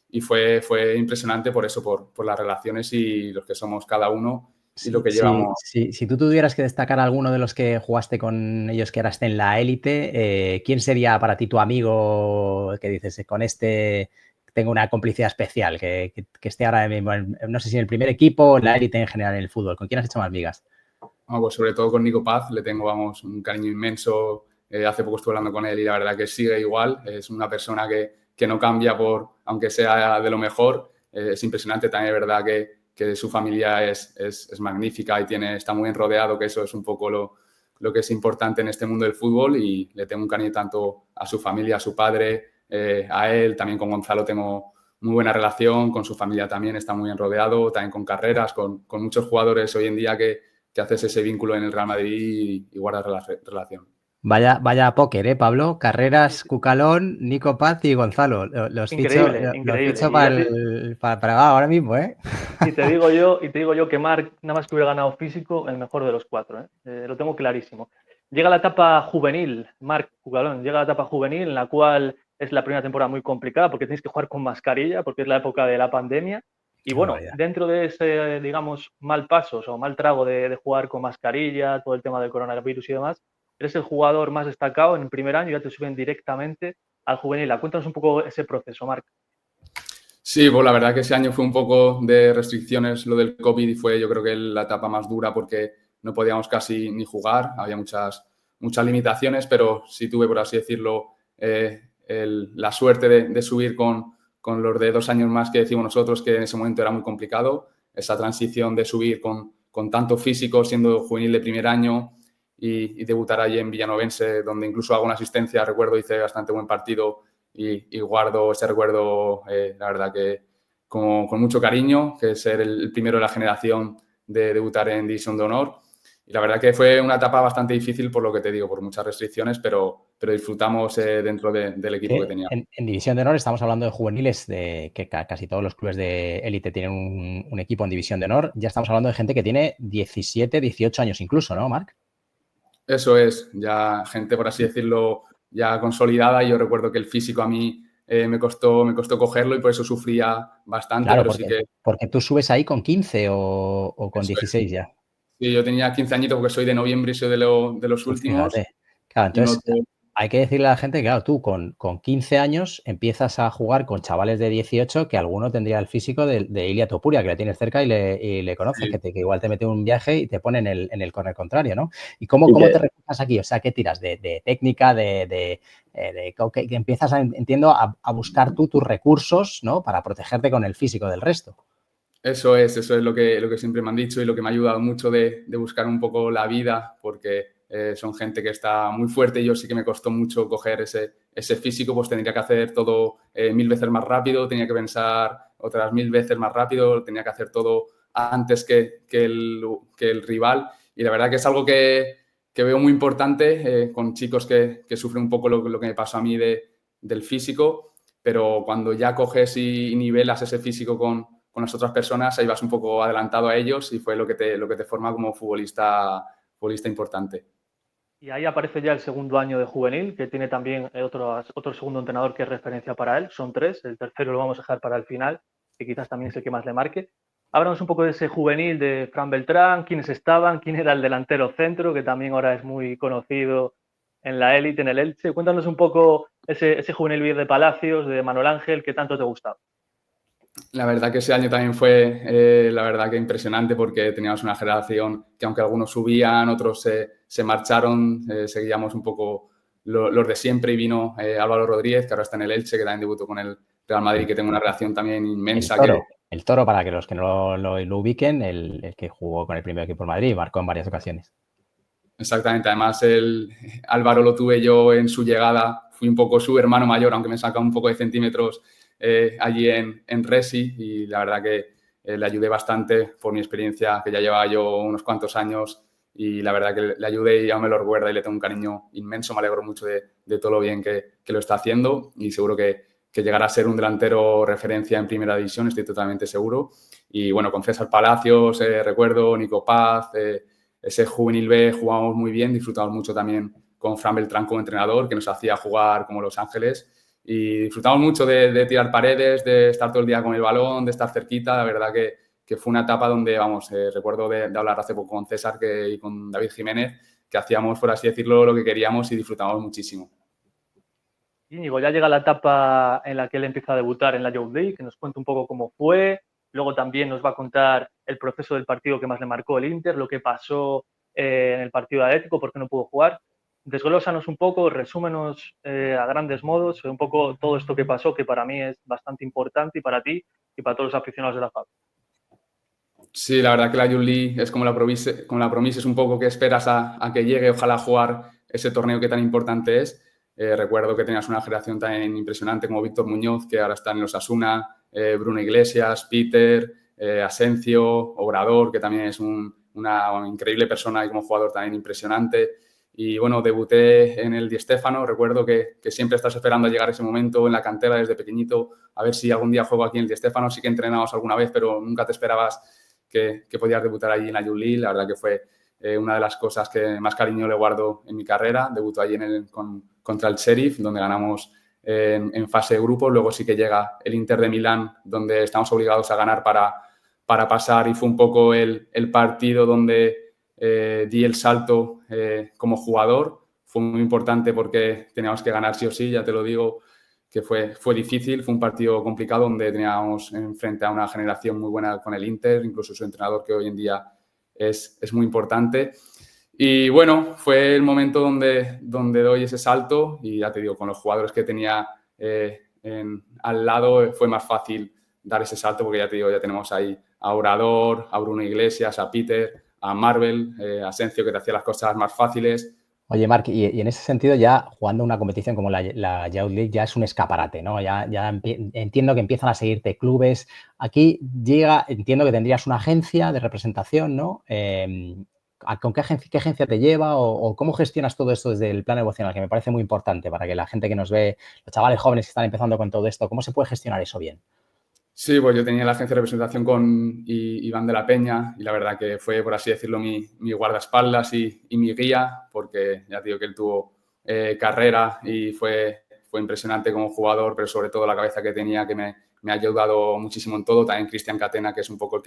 Y fue impresionante por eso, por las relaciones y los que somos cada uno y lo que llevamos. Si tú tuvieras que destacar a alguno de los que jugaste con ellos que ahora esté en la élite, ¿quién sería para ti tu amigo que dices, con este tengo una complicidad especial, que esté ahora mismo, no sé si en el primer equipo o en la élite en general en el fútbol? ¿Con quién has hecho más migas? Pues sobre todo con Nico Paz, le tengo, un cariño inmenso. Hace poco estuve hablando con él y la verdad que sigue igual. Es una persona que no cambia aunque sea de lo mejor. Es impresionante. También es verdad que su familia es magnífica y está muy bien rodeado, que eso es un poco lo que es importante en este mundo del fútbol, y le tengo un cariño tanto a su familia, a su padre, a él. También con Gonzalo tengo muy buena relación, con su familia también está muy bien rodeado, también con Carreras, con muchos jugadores hoy en día que haces ese vínculo en el Real Madrid y guardas relación. Vaya póker, Pablo. Carreras, Cucalón, Nico Paz y Gonzalo. Los Increíble. ficho para ahora mismo, ¿eh? Y te digo yo que Marc, nada más que hubiera ganado físico, el mejor de los 4, lo tengo clarísimo. Llega la etapa juvenil, Marc Cucalón, llega la etapa juvenil en la cual es la primera temporada muy complicada porque tenéis que jugar con mascarilla, porque es la época de la pandemia. Y bueno, dentro de ese, digamos, mal pasos o mal trago de jugar con mascarilla, todo el tema del coronavirus y demás, eres el jugador más destacado en el primer año y ya te suben directamente al juvenil. Cuéntanos un poco ese proceso, Marc. Sí, pues la verdad que ese año fue un poco de restricciones lo del COVID y fue, yo creo que la etapa más dura porque no podíamos casi ni jugar, había muchas limitaciones, pero sí tuve, por así decirlo, la suerte de subir con los de 2 años más que decimos nosotros, que en ese momento era muy complicado, esa transición de subir con tanto físico, siendo juvenil de primer año y debutar allí en Villanovense, donde incluso hago una asistencia, recuerdo, hice bastante buen partido. Y guardo ese recuerdo, la verdad que con mucho cariño, que es ser el primero de la generación de debutar en División de Honor. Y la verdad que fue una etapa bastante difícil por lo que te digo, por muchas restricciones, pero disfrutamos dentro del equipo que teníamos. En División de Honor estamos hablando de juveniles, de que casi todos los clubes de élite tienen un equipo en División de Honor. Ya estamos hablando de gente que tiene 17, 18 años incluso, ¿no, Marc? Eso es, ya gente, por así decirlo, ya consolidada. Yo recuerdo que el físico a mí me costó cogerlo y por eso sufría bastante. Claro, pero porque tú subes ahí con 15 o con 16 ya. Sí, yo tenía 15 añitos porque soy de noviembre y soy de los últimos. Fíjate. Claro, entonces hay que decirle a la gente que, claro, tú con 15 años empiezas a jugar con chavales de 18 que alguno tendría el físico de Ilia Topuria, que le tienes cerca y le conoces, Sí. que igual te mete un viaje y te pone en el córner contrario, ¿no? ¿Y cómo te reflejas aquí? O sea, ¿qué tiras? ¿De técnica, que empiezas, entiendo, a buscar tú tus recursos, ¿no? Para protegerte con el físico del resto. Eso es lo que siempre me han dicho y lo que me ha ayudado mucho de buscar un poco la vida, porque son gente que está muy fuerte y yo sí que me costó mucho coger ese físico, pues tendría que hacer todo 1000 veces más rápido, tenía que pensar otras 1000 veces más rápido, tenía que hacer todo antes que el rival, y la verdad que es algo que veo muy importante con chicos que sufren un poco lo que me pasó a mí del físico, pero cuando ya coges y nivelas ese físico con las otras personas, ahí vas un poco adelantado a ellos y fue lo que te forma como futbolista importante. Y ahí aparece ya el segundo año de juvenil, que tiene también otro segundo entrenador que es referencia para él. Son 3, el tercero lo vamos a dejar para el final, que quizás también es el que más le marque. Háblanos un poco de ese juvenil de Fran Beltrán, quiénes estaban, quién era el delantero centro, que también ahora es muy conocido en la élite, en el Elche. Cuéntanos un poco ese juvenil de Palacios, de Manuel Ángel, que tanto te gustaba. La verdad que ese año también fue, la verdad que impresionante, porque teníamos una generación que aunque algunos subían, otros se marcharon, seguíamos un poco los de siempre y vino Álvaro Rodríguez, que ahora está en el Elche, que también debutó con el Real Madrid, que tengo una relación también inmensa. El Toro, para que los que no lo ubiquen, el que jugó con el primer equipo de Madrid y marcó en varias ocasiones. Exactamente, además Álvaro lo tuve yo en su llegada, fui un poco su hermano mayor, aunque me saca un poco de centímetros allí en Resi y la verdad que le ayudé bastante por mi experiencia, que ya llevaba yo unos cuantos años y la verdad que le ayudé y aún me lo recuerda y le tengo un cariño inmenso. Me alegro mucho de todo lo bien que lo está haciendo y seguro que llegará a ser un delantero referencia en primera división, estoy totalmente seguro. Y bueno, con César Palacios, recuerdo, Nico Paz, ese juvenil B jugábamos muy bien, disfrutamos mucho también con Fran Beltrán como entrenador, que nos hacía jugar como Los Ángeles y disfrutamos mucho de tirar paredes, de estar todo el día con el balón, de estar cerquita. La verdad que fue una etapa donde, vamos, recuerdo de hablar hace poco con César y con David Jiménez, que hacíamos, por así decirlo, lo que queríamos y disfrutábamos muchísimo. Íñigo, ya llega la etapa en la que él empieza a debutar en la Youth League, que nos cuente un poco cómo fue, luego también nos va a contar el proceso del partido que más le marcó el Inter, lo que pasó en el partido de Atlético, por qué no pudo jugar. Desglósanos un poco, resúmenos a grandes modos, un poco todo esto que pasó, que para mí es bastante importante y para ti y para todos los aficionados de la FAB. Sí, la verdad que la Youth League es como la Promise, es un poco que esperas a que llegue, ojalá jugar ese torneo que tan importante es. Recuerdo que tenías una generación tan impresionante como Víctor Muñoz, que ahora está en los Osasuna, Bruno Iglesias, Peter, Asencio, Obrador, que también es una increíble persona y como jugador también impresionante. Y bueno, debuté en el Di Stéfano. Recuerdo que siempre estás esperando a llegar ese momento en la cantera desde pequeñito, a ver si algún día juego aquí en el Di Stéfano. Sí que entrenamos alguna vez, pero nunca te esperabas que podías debutar allí en la Youth League. La verdad que fue una de las cosas que más cariño le guardo en mi carrera. Debutó allí contra el Sheriff, donde ganamos en fase de grupo. Luego sí que llega el Inter de Milán, donde estamos obligados a ganar para pasar y fue un poco el partido donde di el salto como jugador. Fue muy importante porque teníamos que ganar sí o sí, ya te lo digo, que fue difícil, fue un partido complicado donde teníamos enfrente a una generación muy buena con el Inter, incluso su entrenador que hoy en día es muy importante. Y bueno, fue el momento donde doy ese salto y ya te digo, con los jugadores que tenía al lado fue más fácil dar ese salto porque ya te digo, ya tenemos ahí a Orador, a Bruno Iglesias, a Peter, a Marvel, a Asencio, que te hacía las cosas más fáciles. Oye, Marc, y en ese sentido ya jugando una competición como la Youth League ya es un escaparate, ¿no? Ya entiendo que empiezan a seguirte clubes. Aquí entiendo que tendrías una agencia de representación, ¿no? ¿Con qué agencia te lleva o cómo gestionas todo esto desde el plano emocional? Que me parece muy importante para que la gente que nos ve, los chavales jóvenes que están empezando con todo esto, ¿cómo se puede gestionar eso bien? Sí, pues yo tenía la agencia de representación con Iván de la Peña y la verdad que fue, por así decirlo, mi guardaespaldas y mi guía, porque ya te digo que él tuvo carrera y fue impresionante como jugador, pero sobre todo la cabeza que tenía, que me ha ayudado muchísimo en todo. También Cristian Catena, que es un poco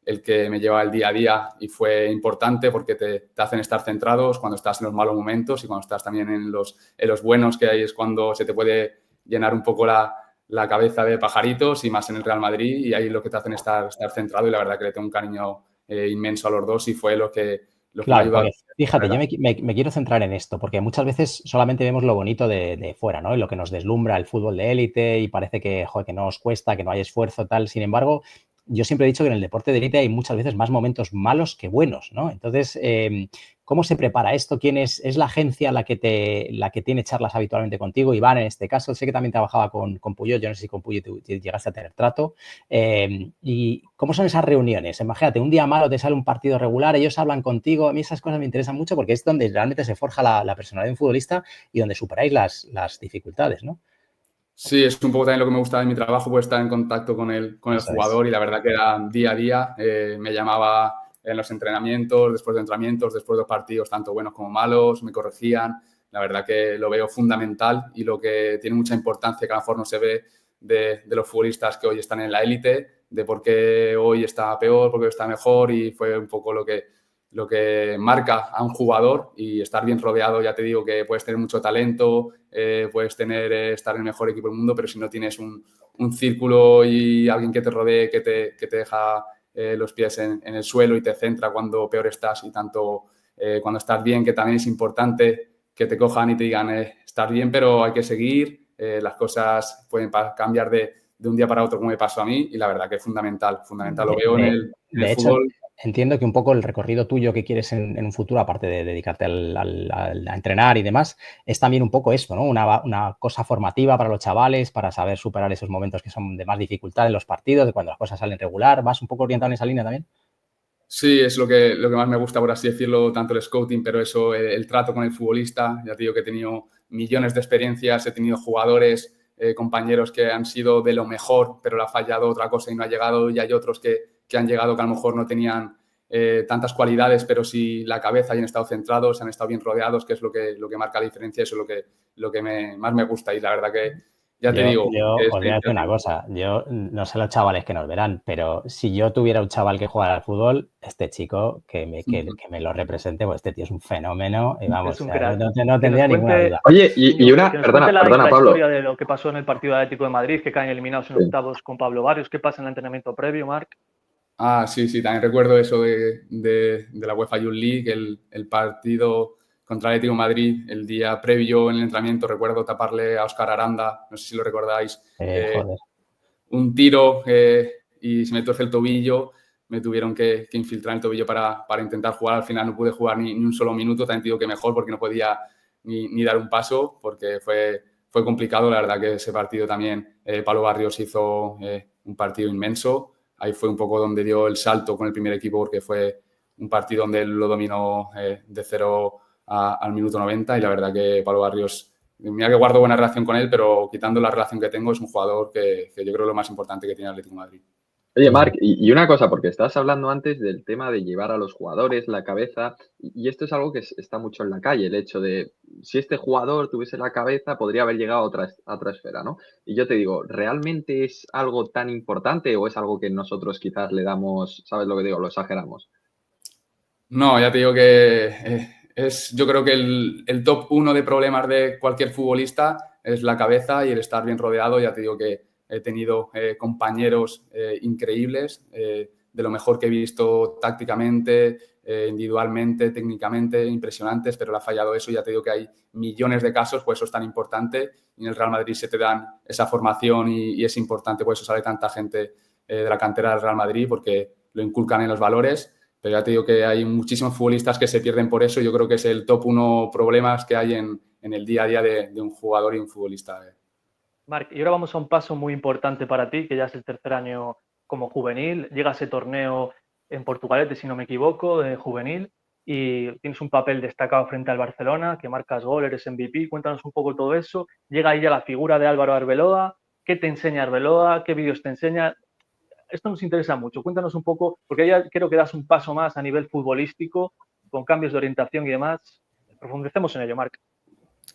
el que me lleva el día a día y fue importante porque te hacen estar centrados cuando estás en los malos momentos y cuando estás también en los buenos, que ahí es cuando se te puede llenar un poco la cabeza de pajaritos y más en el Real Madrid y ahí lo que te hacen estar centrado y la verdad que le tengo un cariño inmenso a los dos y fue lo que me ayudó. Porque, fíjate, yo me quiero centrar en esto porque muchas veces solamente vemos lo bonito de fuera, ¿no? Y lo que nos deslumbra el fútbol de élite y parece que, joder, que no os cuesta, que no hay esfuerzo, tal. Sin embargo, yo siempre he dicho que en el deporte de élite hay muchas veces más momentos malos que buenos, ¿no? Entonces, ¿cómo se prepara esto? ¿Quién es la agencia la que tiene charlas habitualmente contigo? Iván, en este caso, sé que también trabajaba con Puyol, yo no sé si con Puyol llegaste a tener trato. ¿Y cómo son esas reuniones? Imagínate, un día malo te sale un partido regular, ellos hablan contigo. A mí esas cosas me interesan mucho porque es donde realmente se forja la personalidad de un futbolista y donde superáis las dificultades, ¿no? Sí, es un poco también lo que me gusta de mi trabajo, pues estar en contacto con el jugador y la verdad que era día a día. Me llamaba en los entrenamientos, después de entrenamientos, después de los partidos, tanto buenos como malos, me corregían. La verdad que lo veo fundamental y lo que tiene mucha importancia, que a lo mejor no se ve de los futbolistas que hoy están en la élite, de por qué hoy está peor, por qué está mejor y fue un poco lo que marca a un jugador y estar bien rodeado. Ya te digo que puedes tener mucho talento, puedes estar en el mejor equipo del mundo, pero si no tienes un círculo y alguien que te rodee, que te deja los pies en el suelo y te centra cuando peor estás y tanto cuando estás bien, que también es importante que te cojan y te digan estás bien, pero hay que seguir, las cosas pueden cambiar de un día para otro como me pasó a mí y la verdad que es fundamental, lo veo en el de hecho, fútbol. entiendo que un poco el recorrido tuyo que quieres en un futuro, aparte de dedicarte a entrenar y demás, es también un poco esto, ¿no? Una cosa formativa para los chavales, para saber superar esos momentos que son de más dificultad en los partidos, de cuando las cosas salen regular. ¿Vas un poco orientado en esa línea también? Sí, es lo que más me gusta, por así decirlo, tanto el scouting, pero eso, el trato con el futbolista. Ya te digo que he tenido millones de experiencias, he tenido jugadores, compañeros que han sido de lo mejor, pero le ha fallado otra cosa y no ha llegado, y hay otros que han llegado que a lo mejor no tenían tantas cualidades, pero sí la cabeza y han estado centrados, han estado bien rodeados, que es lo que marca la diferencia, eso es lo que más me gusta. Y la verdad que, ya te digo, Yo que os voy a decir una cosa, yo no sé los chavales que nos verán, pero si yo tuviera un chaval que jugara al fútbol, este chico que me lo represente, pues este tío es un fenómeno y vamos, Es un o sea, crack. no tendría ninguna duda. Oye, y una, Que nos perdona, cuente la Pablo. historia de lo que pasó en el partido Atlético de Madrid, que caen eliminados en Sí. octavos con Pablo Barrios. ¿Qué pasa en el entrenamiento previo, Marc? Ah, sí, también recuerdo eso de la UEFA Youth League, el partido contra el Atlético de Madrid, el día previo en el entrenamiento, recuerdo taparle a Óscar Aranda, no sé si lo recordáis, Joder. un tiro y se me tuerce el tobillo, me tuvieron que infiltrar el tobillo para intentar jugar, al final no pude jugar ni un solo minuto, también digo que mejor porque no podía ni dar un paso, porque fue complicado, la verdad que ese partido también, Pablo Barrios hizo un partido inmenso. Ahí fue un poco donde dio el salto con el primer equipo porque fue un partido donde él lo dominó de 0 al minuto 90 y la verdad que Pablo Barrios, mira que guardo buena relación con él, pero quitando la relación que tengo es un jugador que yo creo es lo más importante que tiene el Atlético de Madrid. Oye, Marc, y una cosa, porque estabas hablando antes del tema de llevar a los jugadores la cabeza, y esto es algo que está mucho en la calle, el hecho de si este jugador tuviese la cabeza, podría haber llegado a otra esfera, ¿no? Y yo te digo, ¿realmente es algo tan importante o es algo que nosotros quizás le damos, ¿sabes lo que digo? Lo exageramos. No, ya te digo que yo creo que el top 1 de problemas de cualquier futbolista es la cabeza y el estar bien rodeado. Ya te digo que he tenido compañeros increíbles, de lo mejor que he visto tácticamente, individualmente, técnicamente, impresionantes, pero le ha fallado eso. Ya te digo que hay millones de casos, pues eso es tan importante. Y en el Real Madrid se te dan esa formación y es importante, por eso sale tanta gente de la cantera del Real Madrid, porque lo inculcan en los valores. Pero ya te digo que hay muchísimos futbolistas que se pierden por eso. Yo creo que es el top 1 problemas que hay en el día a día de un jugador y un futbolista. Marc, y ahora vamos a un paso muy importante para ti, que ya es el tercer año como juvenil. Llega ese torneo en Portugalete, si no me equivoco, de juvenil, y tienes un papel destacado frente al Barcelona, que marcas gol, eres MVP. Cuéntanos un poco todo eso. Llega ahí ya la figura de Álvaro Arbeloa. ¿Qué te enseña Arbeloa? ¿Qué vídeos te enseña? Esto nos interesa mucho. Cuéntanos un poco, porque ya creo que das un paso más a nivel futbolístico, con cambios de orientación y demás. Profundicemos en ello, Marc.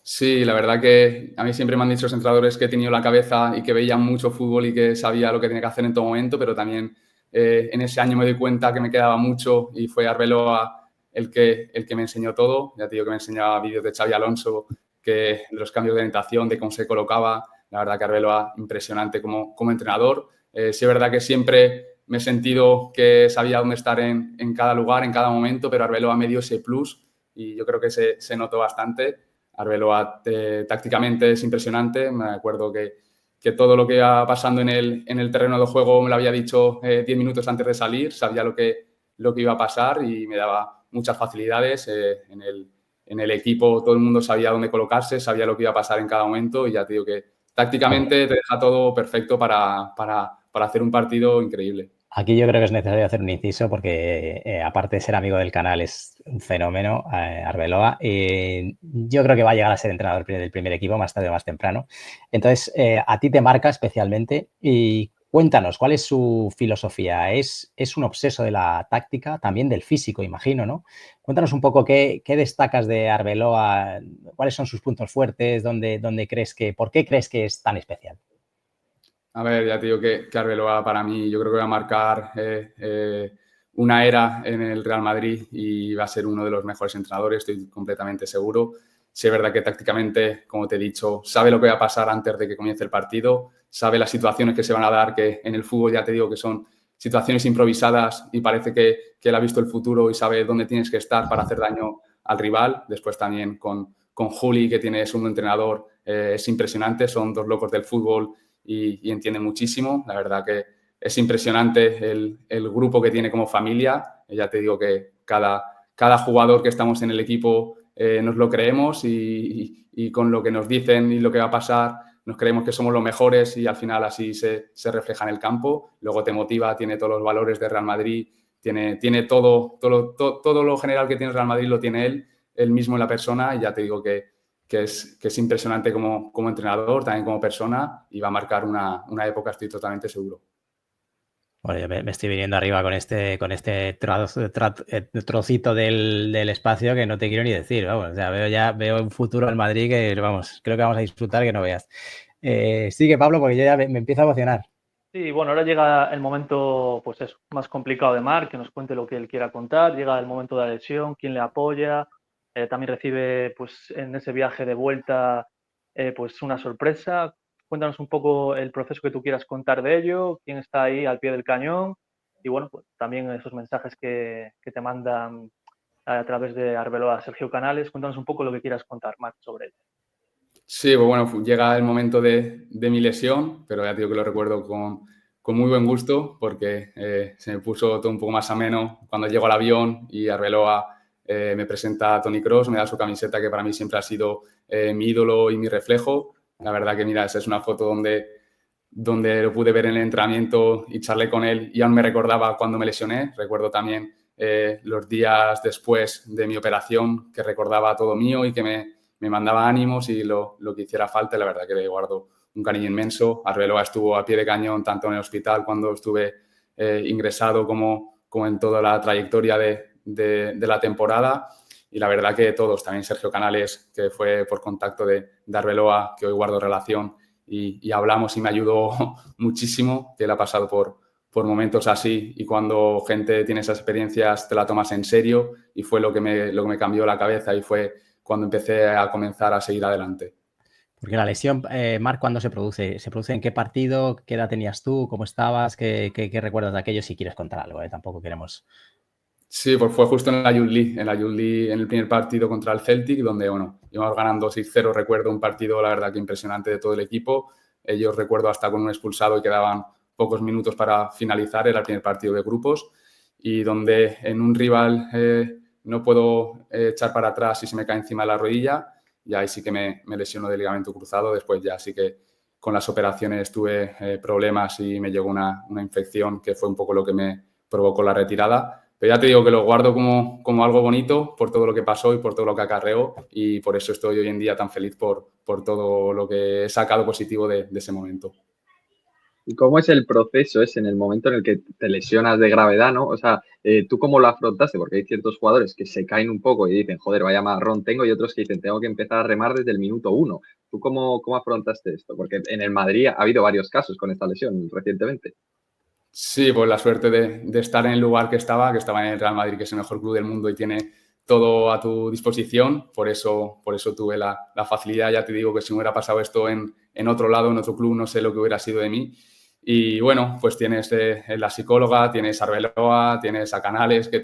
Sí, la verdad que a mí siempre me han dicho los entrenadores que he tenido la cabeza y que veía mucho fútbol y que sabía lo que tenía que hacer en todo momento, pero también en ese año me di cuenta que me quedaba mucho y fue Arbeloa el que me enseñó todo. Ya te digo que me enseñaba vídeos de Xavi Alonso, de los cambios de orientación, de cómo se colocaba. La verdad que Arbeloa impresionante como entrenador. Sí es verdad que siempre me he sentido que sabía dónde estar en cada lugar, en cada momento, pero Arbeloa me dio ese plus y yo creo que se notó bastante. Arbeloa tácticamente es impresionante. Me acuerdo que todo lo que iba pasando en el terreno de juego me lo había dicho 10 minutos antes de salir. Sabía lo que iba a pasar y me daba muchas facilidades. En el equipo todo el mundo sabía dónde colocarse, sabía lo que iba a pasar en cada momento y ya te digo que tácticamente te deja todo perfecto para hacer un partido increíble. Aquí yo creo que es necesario hacer un inciso porque, aparte de ser amigo del canal, es un fenómeno, Arbeloa. Yo creo que va a llegar a ser entrenador del primer equipo más tarde o más temprano. Entonces, a ti te marca especialmente y cuéntanos, ¿cuál es su filosofía? ¿Es un obseso de la táctica, también del físico, imagino, ¿no? Cuéntanos un poco qué destacas de Arbeloa, cuáles son sus puntos fuertes, por qué crees que es tan especial. A ver, ya te digo que Arbeloa para mí yo creo que va a marcar una era en el Real Madrid y va a ser uno de los mejores entrenadores, estoy completamente seguro. Sí es verdad que tácticamente, como te he dicho, sabe lo que va a pasar antes de que comience el partido, sabe las situaciones que se van a dar, que en el fútbol ya te digo que son situaciones improvisadas y parece que él ha visto el futuro y sabe dónde tienes que estar para hacer daño al rival. Después también con Juli, que tiene, es un entrenador, es impresionante, son dos locos del fútbol y entiende muchísimo. La verdad que es impresionante el grupo que tiene como familia. Ya te digo que cada jugador que estamos en el equipo nos lo creemos y con lo que nos dicen y lo que va a pasar nos creemos que somos los mejores y al final así se refleja en el campo. Luego te motiva, tiene todos los valores de Real Madrid, tiene todo lo general que tiene Real Madrid lo tiene él mismo en la persona y ya te digo que es impresionante como entrenador, también como persona y va a marcar una época, estoy totalmente seguro. Bueno, yo me estoy viniendo arriba con este trocito del espacio que no te quiero ni decir, vamos, o sea, veo un futuro al Madrid que, vamos, creo que vamos a disfrutar que no veas. Sigue, Pablo, porque yo ya me empiezo a emocionar. Sí, bueno, ahora llega el momento, pues eso, más complicado de Marc, que nos cuente lo que él quiera contar, llega el momento de la lesión, quién le apoya, también recibe, pues, en ese viaje de vuelta, pues, una sorpresa. Cuéntanos un poco el proceso que tú quieras contar de ello, quién está ahí al pie del cañón y, bueno, pues, también esos mensajes que te mandan a través de Arbeloa Sergio Canales. Cuéntanos un poco lo que quieras contar, Marc, sobre él. Sí, pues bueno, llega el momento de mi lesión, pero ya te digo que lo recuerdo con muy buen gusto porque se me puso todo un poco más ameno cuando llego al avión y Arbeloa me presenta a Toni Kroos, me da su camiseta que para mí siempre ha sido mi ídolo y mi reflejo. La verdad que, mira, esa es una foto donde lo pude ver en el entrenamiento y charlé con él y aún me recordaba cuando me lesioné. Recuerdo también los días después de mi operación que recordaba todo mío y que me mandaba ánimos y lo que hiciera falta. La verdad que le guardo un cariño inmenso. Arbeloa estuvo a pie de cañón tanto en el hospital cuando estuve ingresado como en toda la trayectoria de la temporada. Y la verdad que todos, también Sergio Canales, que fue por contacto de Arbeloa, que hoy guardo relación y hablamos y me ayudó muchísimo, que él ha pasado por momentos así y cuando gente tiene esas experiencias te la tomas en serio y fue lo que me cambió la cabeza y fue cuando empecé a comenzar a seguir adelante. Porque la lesión, Marc, ¿cuándo se produce? ¿Se produce en qué partido? ¿Qué edad tenías tú? ¿Cómo estabas? ¿Qué recuerdas de aquello? Si quieres contar algo, tampoco queremos... Sí, pues fue justo en la Youth League, en el primer partido contra el Celtic, donde, bueno, íbamos ganando 6-0, recuerdo un partido, la verdad, que impresionante de todo el equipo. Ellos, recuerdo, hasta con un expulsado y quedaban pocos minutos para finalizar, era el primer partido de grupos, y donde en un rival no puedo echar para atrás y se me cae encima de la rodilla, y ahí sí que me lesionó del ligamento cruzado. Después ya sí que con las operaciones tuve problemas y me llegó una infección que fue un poco lo que me provocó la retirada. Pero ya te digo que lo guardo como algo bonito por todo lo que pasó y por todo lo que acarreó y por eso estoy hoy en día tan feliz por todo lo que he sacado positivo de ese momento. ¿Y cómo es el proceso ese en el momento en el que te lesionas de gravedad, ¿no? O sea, ¿tú cómo lo afrontaste? Porque hay ciertos jugadores que se caen un poco y dicen, joder, vaya marrón tengo, y otros que dicen, tengo que empezar a remar desde el minuto 1. ¿Tú cómo afrontaste esto? Porque en el Madrid ha habido varios casos con esta lesión recientemente. Sí, pues la suerte de estar en el lugar que estaba en el Real Madrid, que es el mejor club del mundo y tiene todo a tu disposición. Por eso tuve la facilidad. Ya te digo que si me hubiera pasado esto en otro lado, en otro club, no sé lo que hubiera sido de mí. Y bueno, pues tienes la psicóloga, tienes a Arbeloa, tienes a Canales que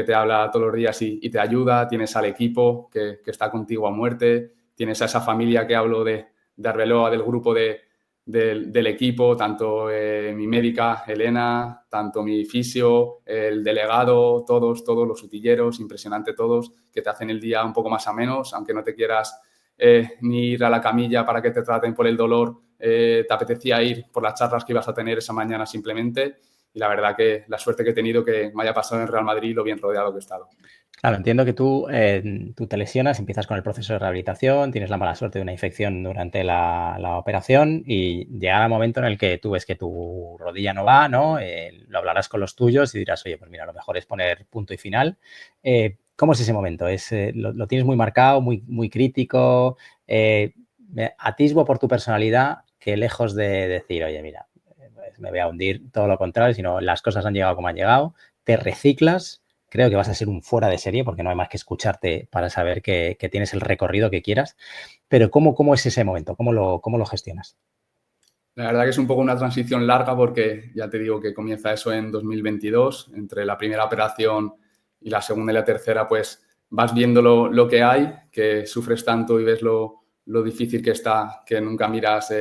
te habla todos los días y te ayuda, tienes al equipo que está contigo a muerte, tienes a esa familia que hablo de Arbeloa, del grupo del equipo, tanto mi médica, Elena, tanto mi fisio, el delegado, todos los utilleros, impresionante todos, que te hacen el día un poco más amenos, aunque no te quieras ni ir a la camilla para que te traten por el dolor, te apetecía ir por las charlas que ibas a tener esa mañana simplemente. Y la verdad que la suerte que he tenido que me haya pasado en Real Madrid y lo bien rodeado que he estado. Claro, entiendo que tú te lesionas, empiezas con el proceso de rehabilitación, tienes la mala suerte de una infección durante la operación y llega el momento en el que tú ves que tu rodilla no va, ¿no? Lo hablarás con los tuyos y dirás, oye, pues mira, lo mejor es poner punto y final. ¿Cómo es ese momento? ¿Lo tienes muy marcado, muy crítico? Me atisbo por tu personalidad que lejos de decir, oye, mira, pues me voy a hundir, todo lo contrario, sino las cosas han llegado como han llegado, te reciclas. Creo que vas a ser un fuera de serie porque no hay más que escucharte para saber que tienes el recorrido que quieras. Pero ¿cómo es ese momento? ¿Cómo lo gestionas? La verdad que es un poco una transición larga porque ya te digo que comienza eso en 2022. Entre la primera operación y la segunda y la tercera, pues vas viendo lo que hay, que sufres tanto y ves lo difícil que está, que nunca miras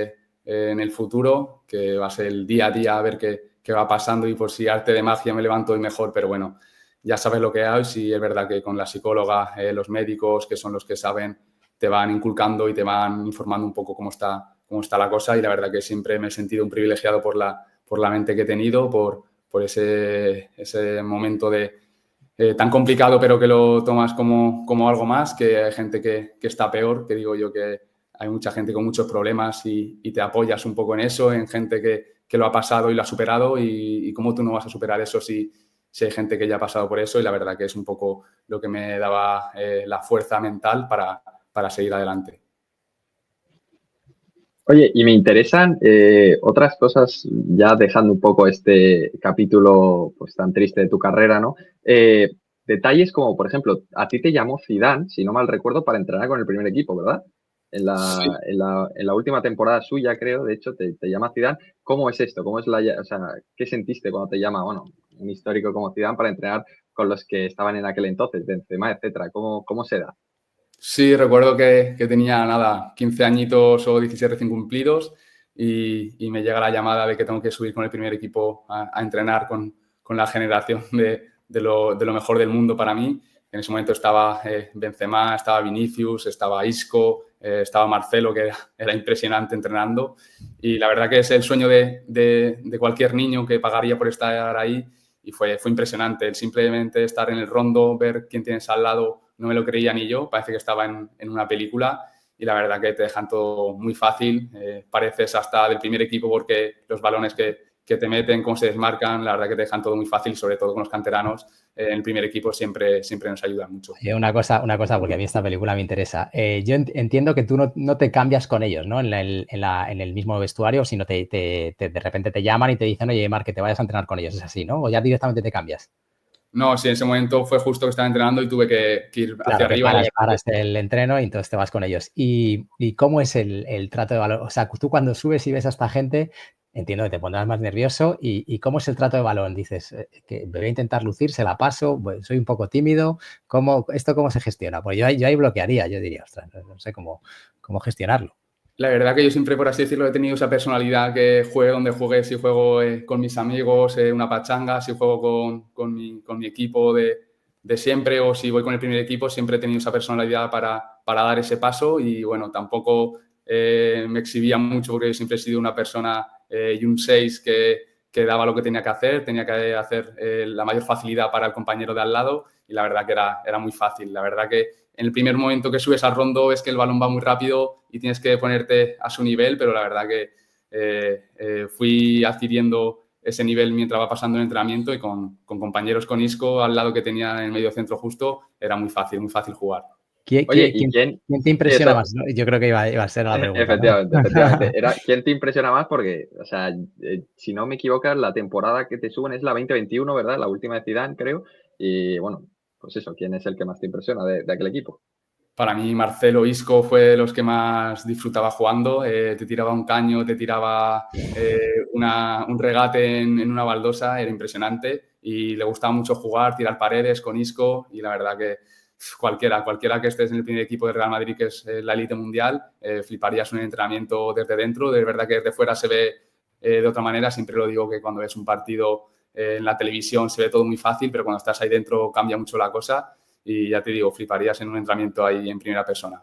en el futuro, que va a ser el día a día a ver qué va pasando, y por si arte de magia me levanto hoy mejor, pero bueno, ya sabes lo que hay. Sí, es verdad que con la psicóloga, los médicos, que son los que saben, te van inculcando y te van informando un poco cómo está la cosa, y la verdad que siempre me he sentido un privilegiado por la mente que he tenido, por ese momento tan complicado, pero que lo tomas como algo más, que hay gente que está peor, que digo yo que hay mucha gente con muchos problemas y te apoyas un poco en eso, en gente que lo ha pasado y lo ha superado, y cómo tú no vas a superar eso si hay gente que ya ha pasado por eso, y la verdad que es un poco lo que me daba la fuerza mental para seguir adelante. Oye, y me interesan otras cosas, ya dejando un poco este capítulo pues tan triste de tu carrera, ¿no? Detalles como, por ejemplo, a ti te llamó Zidane, si no mal recuerdo, para entrenar con el primer equipo, ¿verdad? En Sí. la última temporada suya, creo, de hecho, te llama Zidane. ¿Cómo es esto? ¿Cómo es o sea, qué sentiste cuando te llama, bueno, un histórico como Zidane para entrenar con los que estaban en aquel entonces, Benzema, etcétera? ¿Cómo se da? Sí, recuerdo que tenía, nada, 15 añitos o 17 recién cumplidos, y me llega la llamada de que tengo que subir con el primer equipo a entrenar con la generación de lo mejor del mundo para mí. En ese momento estaba Benzema, estaba Vinicius, estaba Isco, estaba Marcelo, que era impresionante entrenando. Y la verdad que es el sueño de cualquier niño que pagaría por estar ahí, y fue impresionante. El simplemente estar en el rondo, ver quién tienes al lado, no me lo creía ni yo, parece que estaba en una película, y la verdad que te dejan todo muy fácil. Pareces hasta del primer equipo porque los balones que te meten, cómo se desmarcan, la verdad que te dejan todo muy fácil, y sobre todo con los canteranos en el primer equipo siempre nos ayudan mucho. Una cosa, porque a mí esta película me interesa. Yo entiendo que tú no te cambias con ellos, ¿no? En el mismo vestuario, sino de repente te llaman y te dicen, oye, Marc, que te vayas a entrenar con ellos. Es así, ¿no? O ya directamente te cambias. No, sí, en ese momento fue justo que estaba entrenando y tuve que ir hacia arriba. Paras el entreno y entonces te vas con ellos. ¿Y cómo es el trato de balón? O sea, tú cuando subes y ves a esta gente, entiendo que te pondrás más nervioso. ¿Y cómo es el trato de balón? Dices, que voy a intentar lucir, se la paso, pues, soy un poco tímido. ¿Esto cómo se gestiona? Pues yo ahí bloquearía, yo diría, ostras, no sé cómo gestionarlo. La verdad que yo siempre, por así decirlo, he tenido esa personalidad, que juegue donde juegue, si juego con mis amigos, una pachanga, si juego con mi equipo de siempre, o si voy con el primer equipo, siempre he tenido esa personalidad para dar ese paso. Y bueno, tampoco me exhibía mucho, porque yo siempre he sido una persona y un 6 que daba lo que tenía que hacer la mayor facilidad para el compañero de al lado, y la verdad que era muy fácil. La verdad que en el primer momento que subes al rondo es que el balón va muy rápido y tienes que ponerte a su nivel, pero la verdad que fui adquiriendo ese nivel mientras va pasando el entrenamiento, y con compañeros, con Isco al lado que tenía en el medio centro justo, era muy fácil ¿Quién te impresiona más, ¿no? Yo creo que iba a ser la pregunta. Efectivamente, ¿no? efectivamente. ¿Quién te impresiona más? Porque, o sea, si no me equivoco, la temporada que te suben es la 2021, ¿verdad? La última de Zidane, creo. Y bueno, pues eso, ¿quién es el que más te impresiona de aquel equipo? Para mí, Marcelo, Isco fue de los que más disfrutaba jugando. Te tiraba un caño, te tiraba un regate en una baldosa, era impresionante. Y le gustaba mucho jugar, tirar paredes con Isco. Y la verdad que cualquiera que estés en el primer equipo de Real Madrid, que es la élite mundial, fliparías un entrenamiento desde dentro. De verdad que desde fuera se ve de otra manera. Siempre lo digo, que cuando ves un partido en la televisión se ve todo muy fácil, pero cuando estás ahí dentro cambia mucho la cosa. Y ya te digo, fliparías en un entrenamiento ahí en primera persona.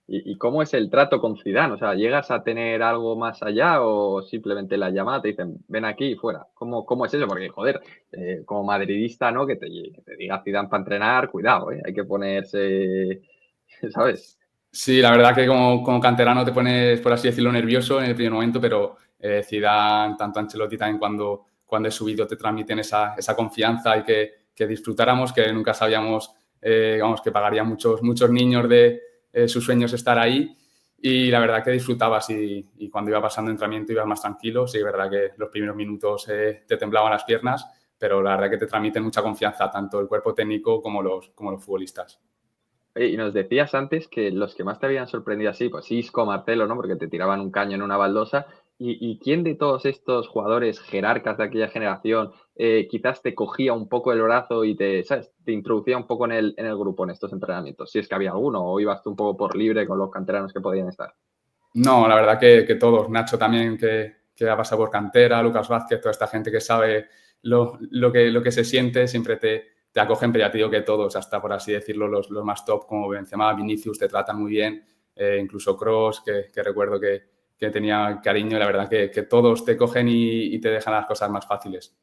¿Y cómo es el trato con Zidane? O sea, ¿llegas a tener algo más allá o simplemente la llamada te dicen, ven aquí y fuera? ¿Cómo es eso? Porque, joder, como madridista, ¿no? Que te diga Zidane para entrenar, cuidado, ¿eh? Hay que ponerse, ¿sabes? Sí, la verdad que como canterano te pones, por así decirlo, nervioso en el primer momento, pero Zidane, tanto Ancelotti también, cuando he subido, te transmiten esa confianza, y que disfrutáramos, que nunca sabíamos, que pagarían muchos niños de sus sueños estar ahí. Y la verdad que disfrutabas, y cuando iba pasando el entrenamiento ibas más tranquilo. Sí, es verdad que los primeros minutos te temblaban las piernas, pero la verdad que te transmiten mucha confianza, tanto el cuerpo técnico como los futbolistas. Oye, y nos decías antes que los que más te habían sorprendido así, pues Isco, Marcelo, ¿no? Porque te tiraban un caño en una baldosa. ¿Y quién de todos estos jugadores jerarcas de aquella generación quizás te cogía un poco el brazo y ¿sabes? Te introducía un poco en el grupo, en estos entrenamientos? Si es que había alguno, o ibas tú un poco por libre con los canteranos que podían estar. No, la verdad que todos. Nacho también, que ha pasado por cantera, Lucas Vázquez, toda esta gente que sabe lo que se siente, siempre te acogen, pero ya te digo que todos, hasta por así decirlo, los más top, como Benzema, Vinicius, te tratan muy bien, incluso Kroos, que recuerdo que tenía cariño, y la verdad que todos te cogen y te dejan las cosas más fáciles.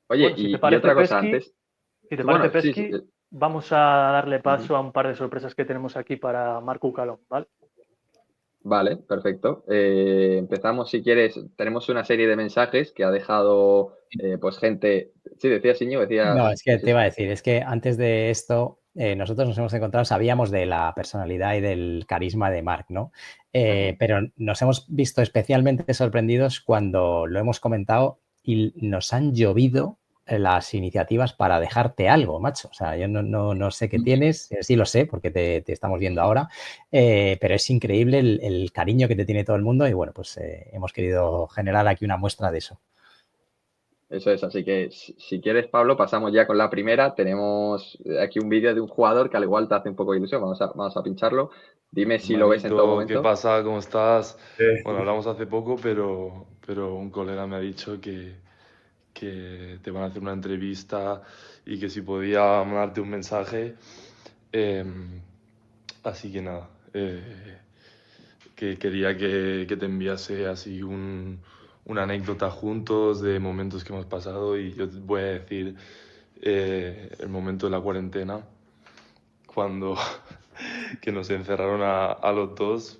Oye, Bueno, si te y parece, otra cosa Pesqui, antes. si te parece, Bueno, sí, sí. Pesqui, vamos a darle paso a un par de sorpresas que tenemos aquí para Marco Calón, ¿vale? Vale, perfecto. Empezamos, si quieres. Tenemos una serie de mensajes que ha dejado pues gente. Sí, decía Siño, decía. No, es que Sí, te iba a decir, es que antes de esto, nosotros nos hemos encontrado, sabíamos de la personalidad y del carisma de Marc, ¿no? Pero nos hemos visto especialmente sorprendidos cuando lo hemos comentado y nos han llovido las iniciativas para dejarte algo, macho. O sea, yo no sé qué tienes, sí lo sé porque te estamos viendo ahora, pero es increíble el cariño que te tiene todo el mundo y bueno, pues hemos querido generar aquí una muestra de eso. eso es. Así que si quieres, Pablo, pasamos ya con la primera. Tenemos aquí un vídeo de un jugador que al igual te hace un poco de ilusión. Vamos a pincharlo. Dime si lo ves en todo Hermanito, ¿qué momento. pasa? ¿Cómo estás? Sí. Bueno, hablamos hace poco, pero un colega me ha dicho que te van a hacer una entrevista y que si podía mandarte un mensaje. Así que nada, que quería que te enviase así una anécdota juntos de momentos que hemos pasado y yo te voy a decir el momento de la cuarentena, cuando que nos encerraron a los dos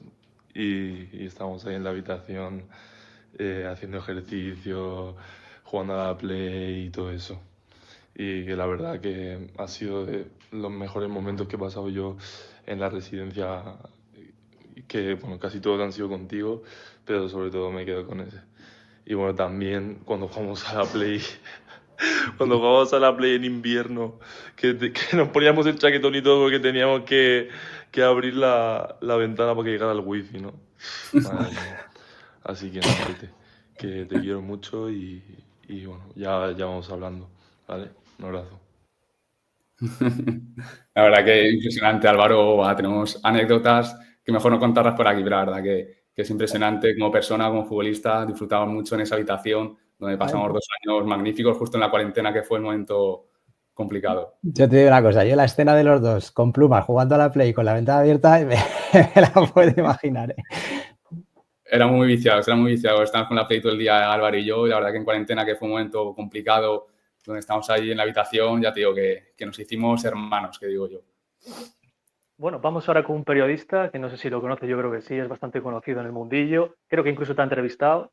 y estábamos ahí en la habitación haciendo ejercicio, jugando a la Play y todo eso. Y que la verdad que ha sido de los mejores momentos que he pasado yo en la residencia, que bueno, casi todos han sido contigo, pero sobre todo me quedo con ese. Y bueno, también cuando jugamos a la Play, cuando jugábamos a la Play en invierno, que nos poníamos el chaquetón y todo porque teníamos que abrir la ventana para que llegara el wifi, ¿no? Madre mía. Así que nada, que te quiero mucho y bueno, ya vamos hablando, ¿vale? Un abrazo. La verdad que impresionante, Álvaro. Tenemos anécdotas que mejor no contarlas por aquí, pero la verdad que es impresionante como persona, como futbolista. Disfrutamos mucho en esa habitación donde pasamos 2 años magníficos justo en la cuarentena, que fue el momento complicado. Yo te digo una cosa, yo la escena de los dos con plumas jugando a la Play con la ventana abierta me la puedo imaginar, ¿eh? Éramos muy viciados. Estábamos con la Play todo el día, Álvaro y yo, y la verdad que en cuarentena, que fue un momento complicado, donde estábamos ahí en la habitación, ya te digo que nos hicimos hermanos, que digo yo. Bueno, vamos ahora con un periodista que no sé si lo conoce, yo creo que sí, es bastante conocido en el mundillo. Creo que incluso te ha entrevistado.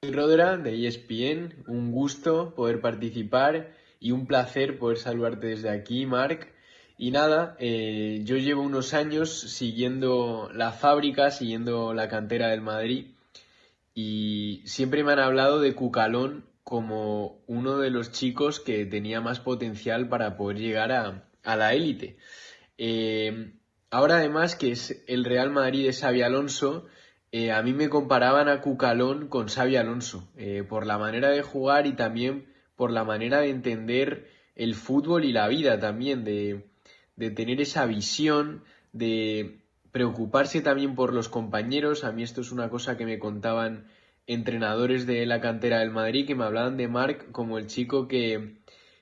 Soy Rodra de ESPN, un gusto poder participar y un placer poder saludarte desde aquí, Marc. Y nada, yo llevo unos años siguiendo la fábrica, siguiendo la cantera del Madrid y siempre me han hablado de Cucalón como uno de los chicos que tenía más potencial para poder llegar a la élite. Eh, Ahora además que es el Real Madrid de Xabi Alonso, a mí me comparaban a Cucalón con Xabi Alonso, por la manera de jugar y también por la manera de entender el fútbol y la vida también, de tener esa visión, de preocuparse también por los compañeros. A mí esto es una cosa que me contaban entrenadores de la cantera del Madrid, que me hablaban de Marc como el chico que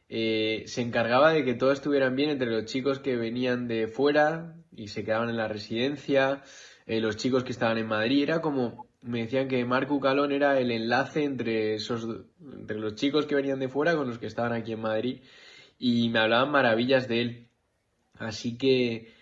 se encargaba de que todos estuvieran bien entre los chicos que venían de fuera y se quedaban en la residencia, los chicos que estaban en Madrid. Era como, me decían que Marc Cucalón era el enlace entre los chicos que venían de fuera con los que estaban aquí en Madrid y me hablaban maravillas de él. Así que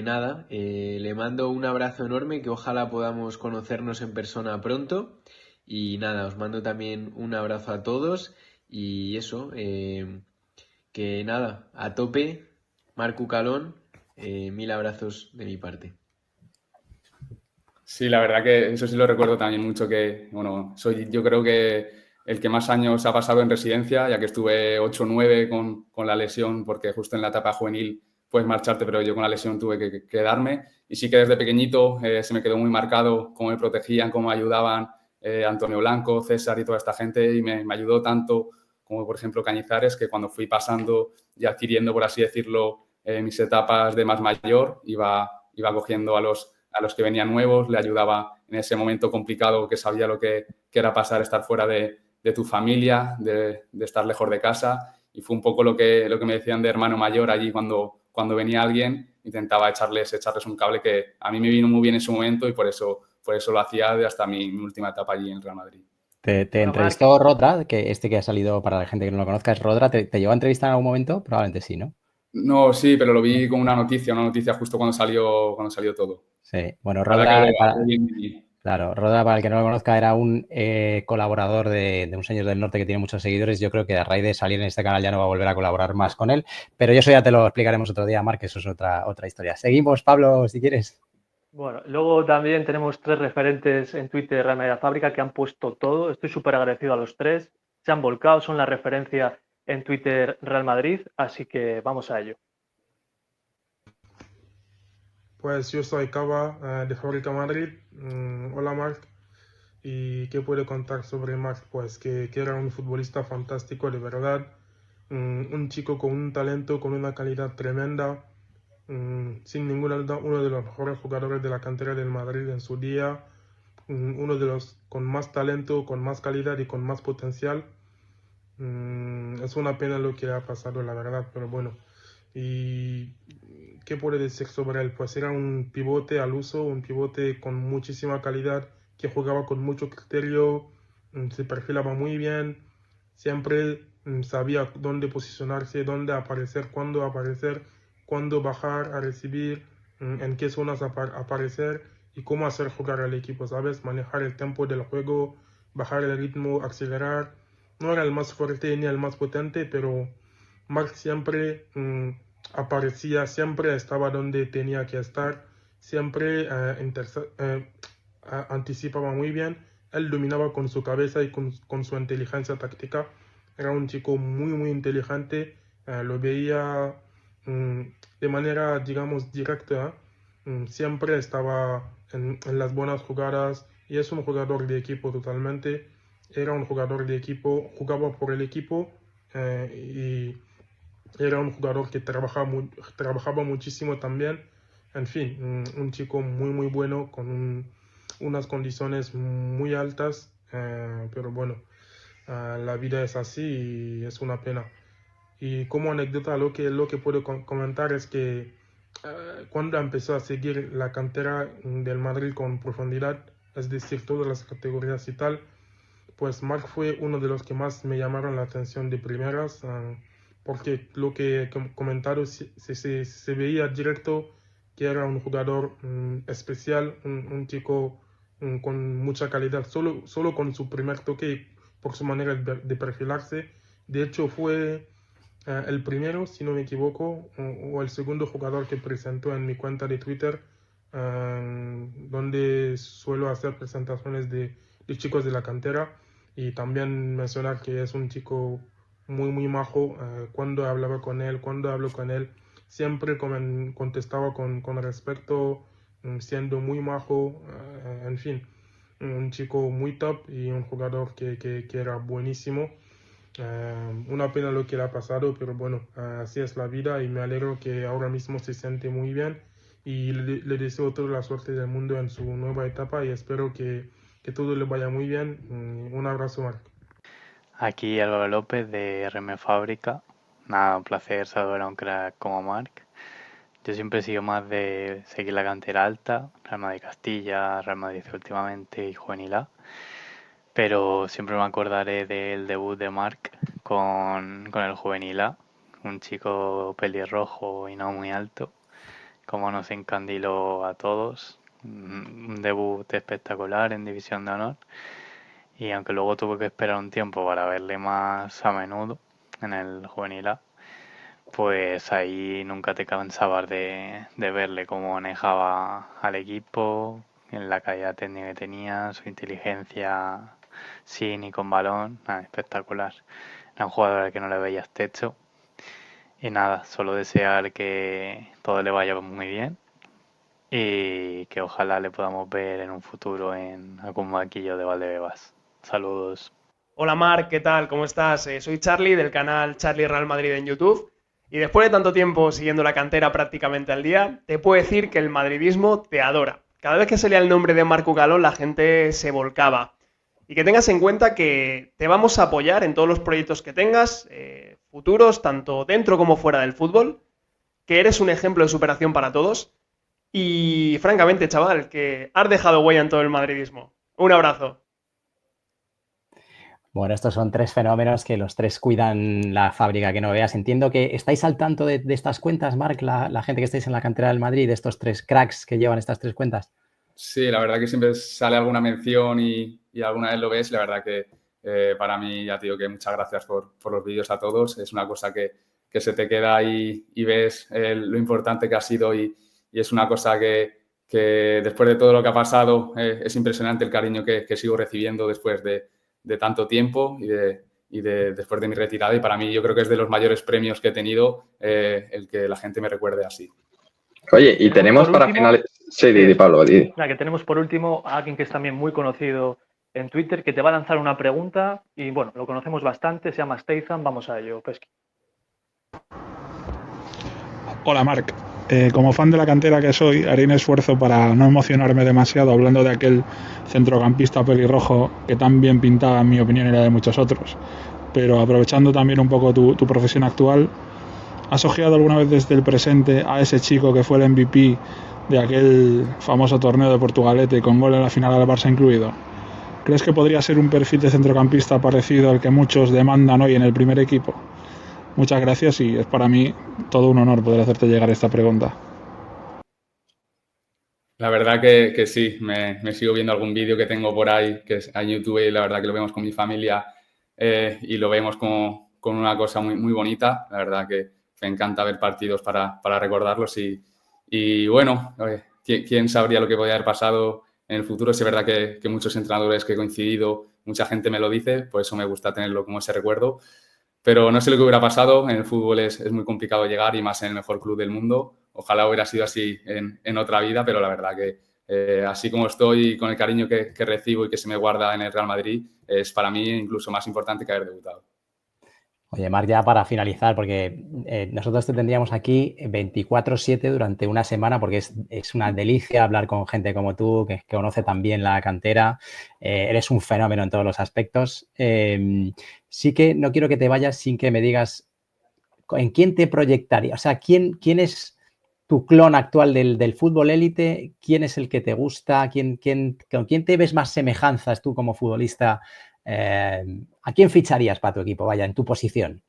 nada, le mando un abrazo enorme, que ojalá podamos conocernos en persona pronto. Y nada, os mando también un abrazo a todos y eso, que nada, a tope, Marc Calón, 1000 abrazos de mi parte. Sí, la verdad que eso sí lo recuerdo también mucho, que, bueno, soy yo creo que el que más años ha pasado en residencia, ya que estuve 8 o 9 con la lesión, porque justo en la etapa juvenil puedes marcharte, pero yo con la lesión tuve que quedarme. Y sí que desde pequeñito se me quedó muy marcado cómo me protegían, cómo me ayudaban Antonio Blanco, César y toda esta gente, y me ayudó tanto como, por ejemplo, Cañizares, que cuando fui pasando y adquiriendo, por así decirlo, mis etapas de más mayor, iba cogiendo a los que venían nuevos, le ayudaba en ese momento complicado que sabía lo que era pasar, estar fuera de tu familia, de estar lejos de casa, y fue un poco lo que me decían de hermano mayor allí cuando venía alguien, intentaba echarles un cable que a mí me vino muy bien en su momento y por eso lo hacía hasta mi última etapa allí en el Real Madrid. Te Bueno, entrevistó Rodra, que ha salido para la gente que no lo conozca, es Rodra. ¿Te llegó a entrevistar en algún momento? Probablemente sí, ¿no? No, sí, pero lo vi como una noticia justo cuando salió todo. Sí, bueno, La verdad Rodra, que lo vi bien. claro, Rodra, para el que no lo conozca, era un colaborador de un señor del norte que tiene muchos seguidores. Yo creo que a raíz de salir en este canal ya no va a volver a colaborar más con él, pero eso ya te lo explicaremos otro día, Marc, eso es otra historia. Seguimos, Pablo, si quieres. Bueno, luego también tenemos 3 referentes en Twitter de Real Madrid Fábrica que han puesto todo. Estoy súper agradecido a los 3. Se han volcado, son la referencia en Twitter Real Madrid, así que vamos a ello. Pues yo soy Cava de Fábrica Madrid. Hola Marc. ¿Y qué puedo contar sobre Marc? Pues que era un futbolista fantástico, de verdad. Un chico con un talento, con una calidad tremenda. Sin ninguna duda, uno de los mejores jugadores de la cantera del Madrid en su día. Uno de los con más talento, con más calidad y con más potencial. Es una pena lo que ha pasado, la verdad, pero bueno. ¿Y qué puedo decir sobre él? Pues era un pivote al uso, un pivote con muchísima calidad, que jugaba con mucho criterio, se perfilaba muy bien, siempre sabía dónde posicionarse, dónde aparecer, cuándo bajar a recibir, en qué zonas aparecer y cómo hacer jugar al equipo, ¿sabes? Manejar el tempo del juego, bajar el ritmo, acelerar. No era el más fuerte ni el más potente, pero Marc siempre aparecía, siempre estaba donde tenía que estar, siempre anticipaba muy bien, él dominaba con su cabeza y con su inteligencia táctica. Era un chico muy, muy inteligente, lo veía mm, de manera, digamos, directa, siempre estaba en las buenas jugadas y es un jugador de equipo totalmente. Era un jugador de equipo, jugaba por el equipo y era un jugador que trabajaba muchísimo también. En fin, un chico muy, muy bueno, con unas condiciones muy altas, pero bueno, la vida es así y es una pena. Y como anécdota, lo que puedo comentar es que cuando empezó a seguir la cantera del Madrid con profundidad, es decir, todas las categorías y tal, pues Marc fue uno de los que más me llamaron la atención de primeras, porque lo que he comentado se veía directo que era un jugador especial, un chico con mucha calidad, solo con su primer toque y por su manera de perfilarse. De hecho, fue el primero, si no me equivoco, o el segundo jugador que presentó en mi cuenta de Twitter, donde suelo hacer presentaciones de chicos de la cantera y también mencionar que es un chico muy, muy majo. Cuando hablaba con él, cuando hablo con él, siempre contestaba con respeto, siendo muy majo, en fin, un chico muy top y un jugador que era buenísimo. Una pena lo que le ha pasado, pero bueno, así es la vida y me alegro que ahora mismo se siente muy bien y le deseo toda la suerte del mundo en su nueva etapa y espero que todo le vaya muy bien. Un abrazo, Marc. Aquí Álvaro López de RM Fábrica. Nada, un placer saludar a un crack como Marc. Yo siempre he sido más de seguir la cantera alta, Real Madrid Castilla, Real Madrid últimamente y Juvenil A. Pero siempre me acordaré del debut de Marc con el Juvenil A, un chico pelirrojo y no muy alto, como nos encandiló a todos. Un debut espectacular en División de Honor. Y aunque luego tuve que esperar un tiempo para verle más a menudo en el Juvenil A, pues ahí nunca te cansabas de verle cómo manejaba al equipo, en la calidad técnica que tenía, su inteligencia sin y con balón, nada, espectacular. Era un jugador al que no le veías techo. Y nada, solo desear que todo le vaya muy bien y que ojalá le podamos ver en un futuro en algún banquillo de Valdebebas. Saludos. Hola Marc, ¿qué tal? ¿Cómo estás? Soy Charlie del canal Charlie Real Madrid en YouTube Y después de tanto tiempo siguiendo la cantera prácticamente al día, te puedo decir que el madridismo te adora. Cada vez que salía el nombre de Marco Calón, la gente se volcaba. Y que tengas en cuenta que te vamos a apoyar en todos los proyectos que tengas, futuros, tanto dentro como fuera del fútbol, que eres un ejemplo de superación para todos. Y francamente, chaval, que has dejado huella en todo el madridismo. Un abrazo. Bueno, estos son 3 fenómenos que los 3 cuidan la fábrica que no veas. Entiendo que estáis al tanto de estas cuentas, Marc, la gente que estáis en la cantera del Madrid, de estos 3 cracks que llevan estas 3 cuentas. Sí, la verdad que siempre sale alguna mención y alguna vez lo ves. La verdad que para mí, ya te digo que muchas gracias por los vídeos a todos. Es una cosa que se te queda ahí y ves lo importante que ha sido y es una cosa que después de todo lo que ha pasado es impresionante el cariño que sigo recibiendo después de tanto tiempo y después de mi retirada. Y para mí yo creo que es de los mayores premios que he tenido el que la gente me recuerde así. Oye, y tenemos para finalizar... Sí, Didi, Pablo, Didi. Que tenemos por último a alguien que es también muy conocido en Twitter, que te va a lanzar una pregunta y bueno, lo conocemos bastante, se llama Statham, vamos a ello, Pesqui. Hola, Marc. Como fan de la cantera que soy, haré un esfuerzo para no emocionarme demasiado hablando de aquel centrocampista pelirrojo que tan bien pintaba, en mi opinión, y la de muchos otros. Pero aprovechando también un poco tu profesión actual, ¿has ojeado alguna vez desde el presente a ese chico que fue el MVP de aquel famoso torneo de Portugalete con gol en la final al Barça incluido? ¿Crees que podría ser un perfil de centrocampista parecido al que muchos demandan hoy en el primer equipo? Muchas gracias y es para mí todo un honor poder hacerte llegar esta pregunta. La verdad que sí, me sigo viendo algún vídeo que tengo por ahí, que es en YouTube, y la verdad que lo vemos con mi familia y lo vemos como una cosa muy, muy bonita. La verdad que me encanta ver partidos para recordarlos y bueno, quién sabría lo que podría haber pasado en el futuro. Si es verdad que muchos entrenadores que he coincidido, mucha gente me lo dice, por eso me gusta tenerlo como ese recuerdo. Pero no sé lo que hubiera pasado. En el fútbol es muy complicado llegar y más en el mejor club del mundo. Ojalá hubiera sido así en otra vida, pero la verdad que así como estoy, con el cariño que recibo y que se me guarda en el Real Madrid, es para mí incluso más importante que haber debutado. Oye, Marc, ya para finalizar, porque nosotros te tendríamos aquí 24/7 durante una semana, porque es una delicia hablar con gente como tú, que conoce también la cantera. Eres un fenómeno en todos los aspectos. Sí que no quiero que te vayas sin que me digas en quién te proyectaría. O sea, ¿quién es tu clon actual del fútbol élite? ¿Quién es el que te gusta? ¿Con quién te ves más semejanzas tú como futbolista? ¿A quién ficharías para tu equipo? Vaya, en tu posición.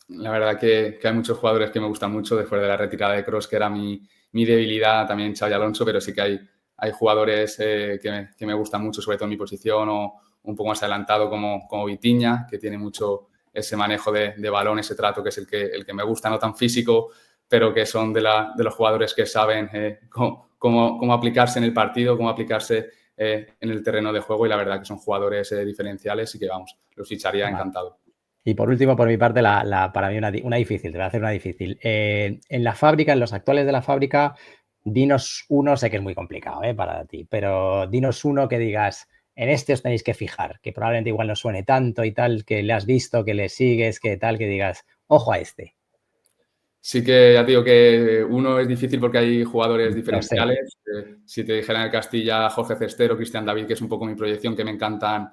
La verdad que hay muchos jugadores que me gustan mucho después de la retirada de Kroos, que era mi debilidad, también Xabi Alonso, pero sí que hay jugadores que me gustan mucho, sobre todo en mi posición o un poco más adelantado como Vitinha, que tiene mucho ese manejo de balón, ese trato que es el que me gusta, no tan físico, pero que son de los jugadores que saben cómo aplicarse en el partido, cómo aplicarse en el terreno de juego, y la verdad que son jugadores diferenciales y que, vamos, los ficharía encantado. Y por último, por mi parte, para mí una difícil, te voy a hacer una difícil. En la fábrica, en los actuales de la fábrica, dinos uno, sé que es muy complicado para ti, pero dinos uno que digas, en este os tenéis que fijar, que probablemente igual no suene tanto y tal, que le has visto, que le sigues, que tal, que digas, ojo a este. Sí que ya te digo que uno es difícil porque hay jugadores diferenciales. Si te dijera en el Castilla, Jorge Cestero, Cristian David, que es un poco mi proyección, que me encantan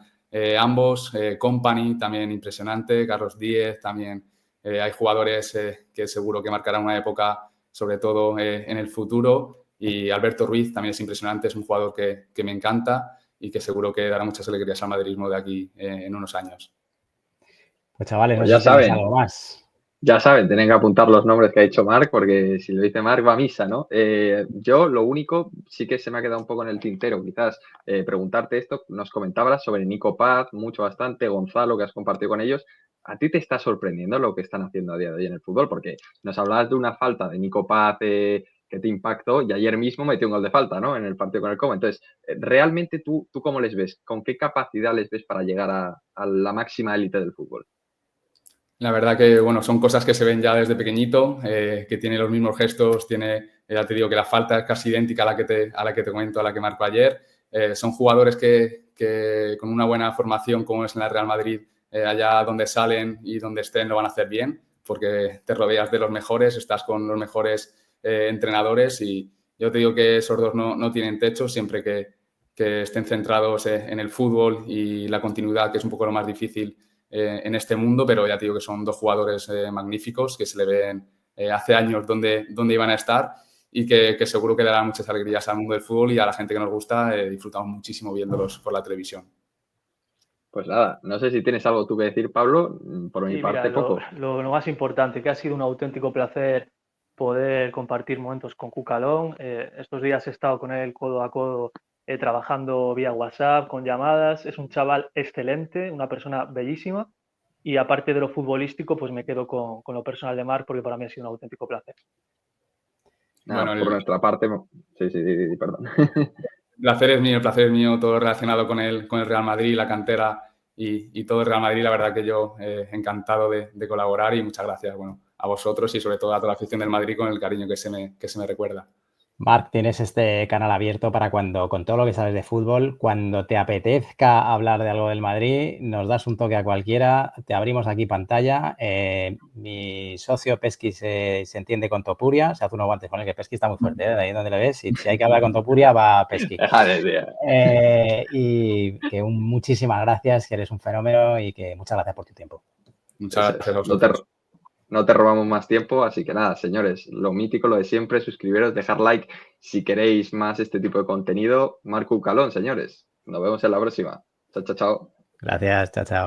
ambos. Company, también impresionante. Carlos Díez, también hay jugadores que seguro que marcarán una época, sobre todo en el futuro. Y Alberto Ruiz también es impresionante, es un jugador que me encanta y que seguro que dará muchas alegrías al madridismo de aquí en unos años. Pues chavales, pues no ya sé si tenéis saben. algo más. Ya saben, tienen que apuntar los nombres que ha dicho Marc, porque si lo dice Marc va a misa, ¿no? Yo lo único, sí que se me ha quedado un poco en el tintero, quizás preguntarte esto, nos comentabas sobre Nico Paz, bastante, Gonzalo, que has compartido con ellos. ¿A ti te está sorprendiendo lo que están haciendo a día de hoy en el fútbol? Porque nos hablabas de una falta de Nico Paz que te impactó y ayer mismo metió un gol de falta, ¿no? En el partido con el Como. Entonces, ¿realmente tú cómo les ves? ¿Con qué capacidad les ves para llegar a la máxima élite del fútbol? La verdad que, bueno, son cosas que se ven ya desde pequeñito, que tiene los mismos gestos, ya te digo que la falta es casi idéntica a la que te comento, a la que marcó ayer. Son jugadores que con una buena formación, como es en la Real Madrid, allá donde salen y donde estén lo van a hacer bien. porque te rodeas de los mejores, estás con los mejores entrenadores y yo te digo que esos dos no tienen techo siempre que estén centrados en el fútbol y la continuidad, que es un poco lo más difícil en este mundo, pero ya te digo que son dos jugadores magníficos que se le ven hace años dónde iban a estar y que seguro que darán muchas alegrías al mundo del fútbol y a la gente que nos gusta. Disfrutamos muchísimo viéndolos por la televisión. Pues nada, no sé si tienes algo tú que decir, Pablo. Por mi parte, mira, poco. lo más importante, que ha sido un auténtico placer poder compartir momentos con Cucalón. Estos días he estado con él codo a codo trabajando vía WhatsApp, con llamadas. Es un chaval excelente, una persona bellísima. Y aparte de lo futbolístico, pues me quedo con lo personal de Marc, porque para mí ha sido un auténtico placer. Nada, Bueno, por nuestra parte, sí, perdón. El placer es mío, todo relacionado con el Real Madrid, la cantera y todo el Real Madrid. La verdad que yo encantado de colaborar y muchas gracias, bueno, a vosotros y sobre todo a toda la afición del Madrid con el cariño que se me recuerda. Marc, tienes este canal abierto para cuando, con todo lo que sabes de fútbol, cuando te apetezca hablar de algo del Madrid, nos das un toque a cualquiera, te abrimos aquí pantalla. Mi socio Pesqui se entiende con Topuria, se hace unos guantes con él, que Pesqui está muy fuerte, de ahí donde le ves, y si hay que hablar con Topuria, va Pesqui. Y que muchísimas gracias, que eres un fenómeno y que muchas gracias por tu tiempo. Muchas gracias a vosotros. No te robamos más tiempo, así que nada, señores, lo mítico, lo de siempre, suscribiros, dejar like si queréis más este tipo de contenido. Marc Cucalón, señores. Nos vemos en la próxima. Chao, chao, chao. Gracias, chao, chao.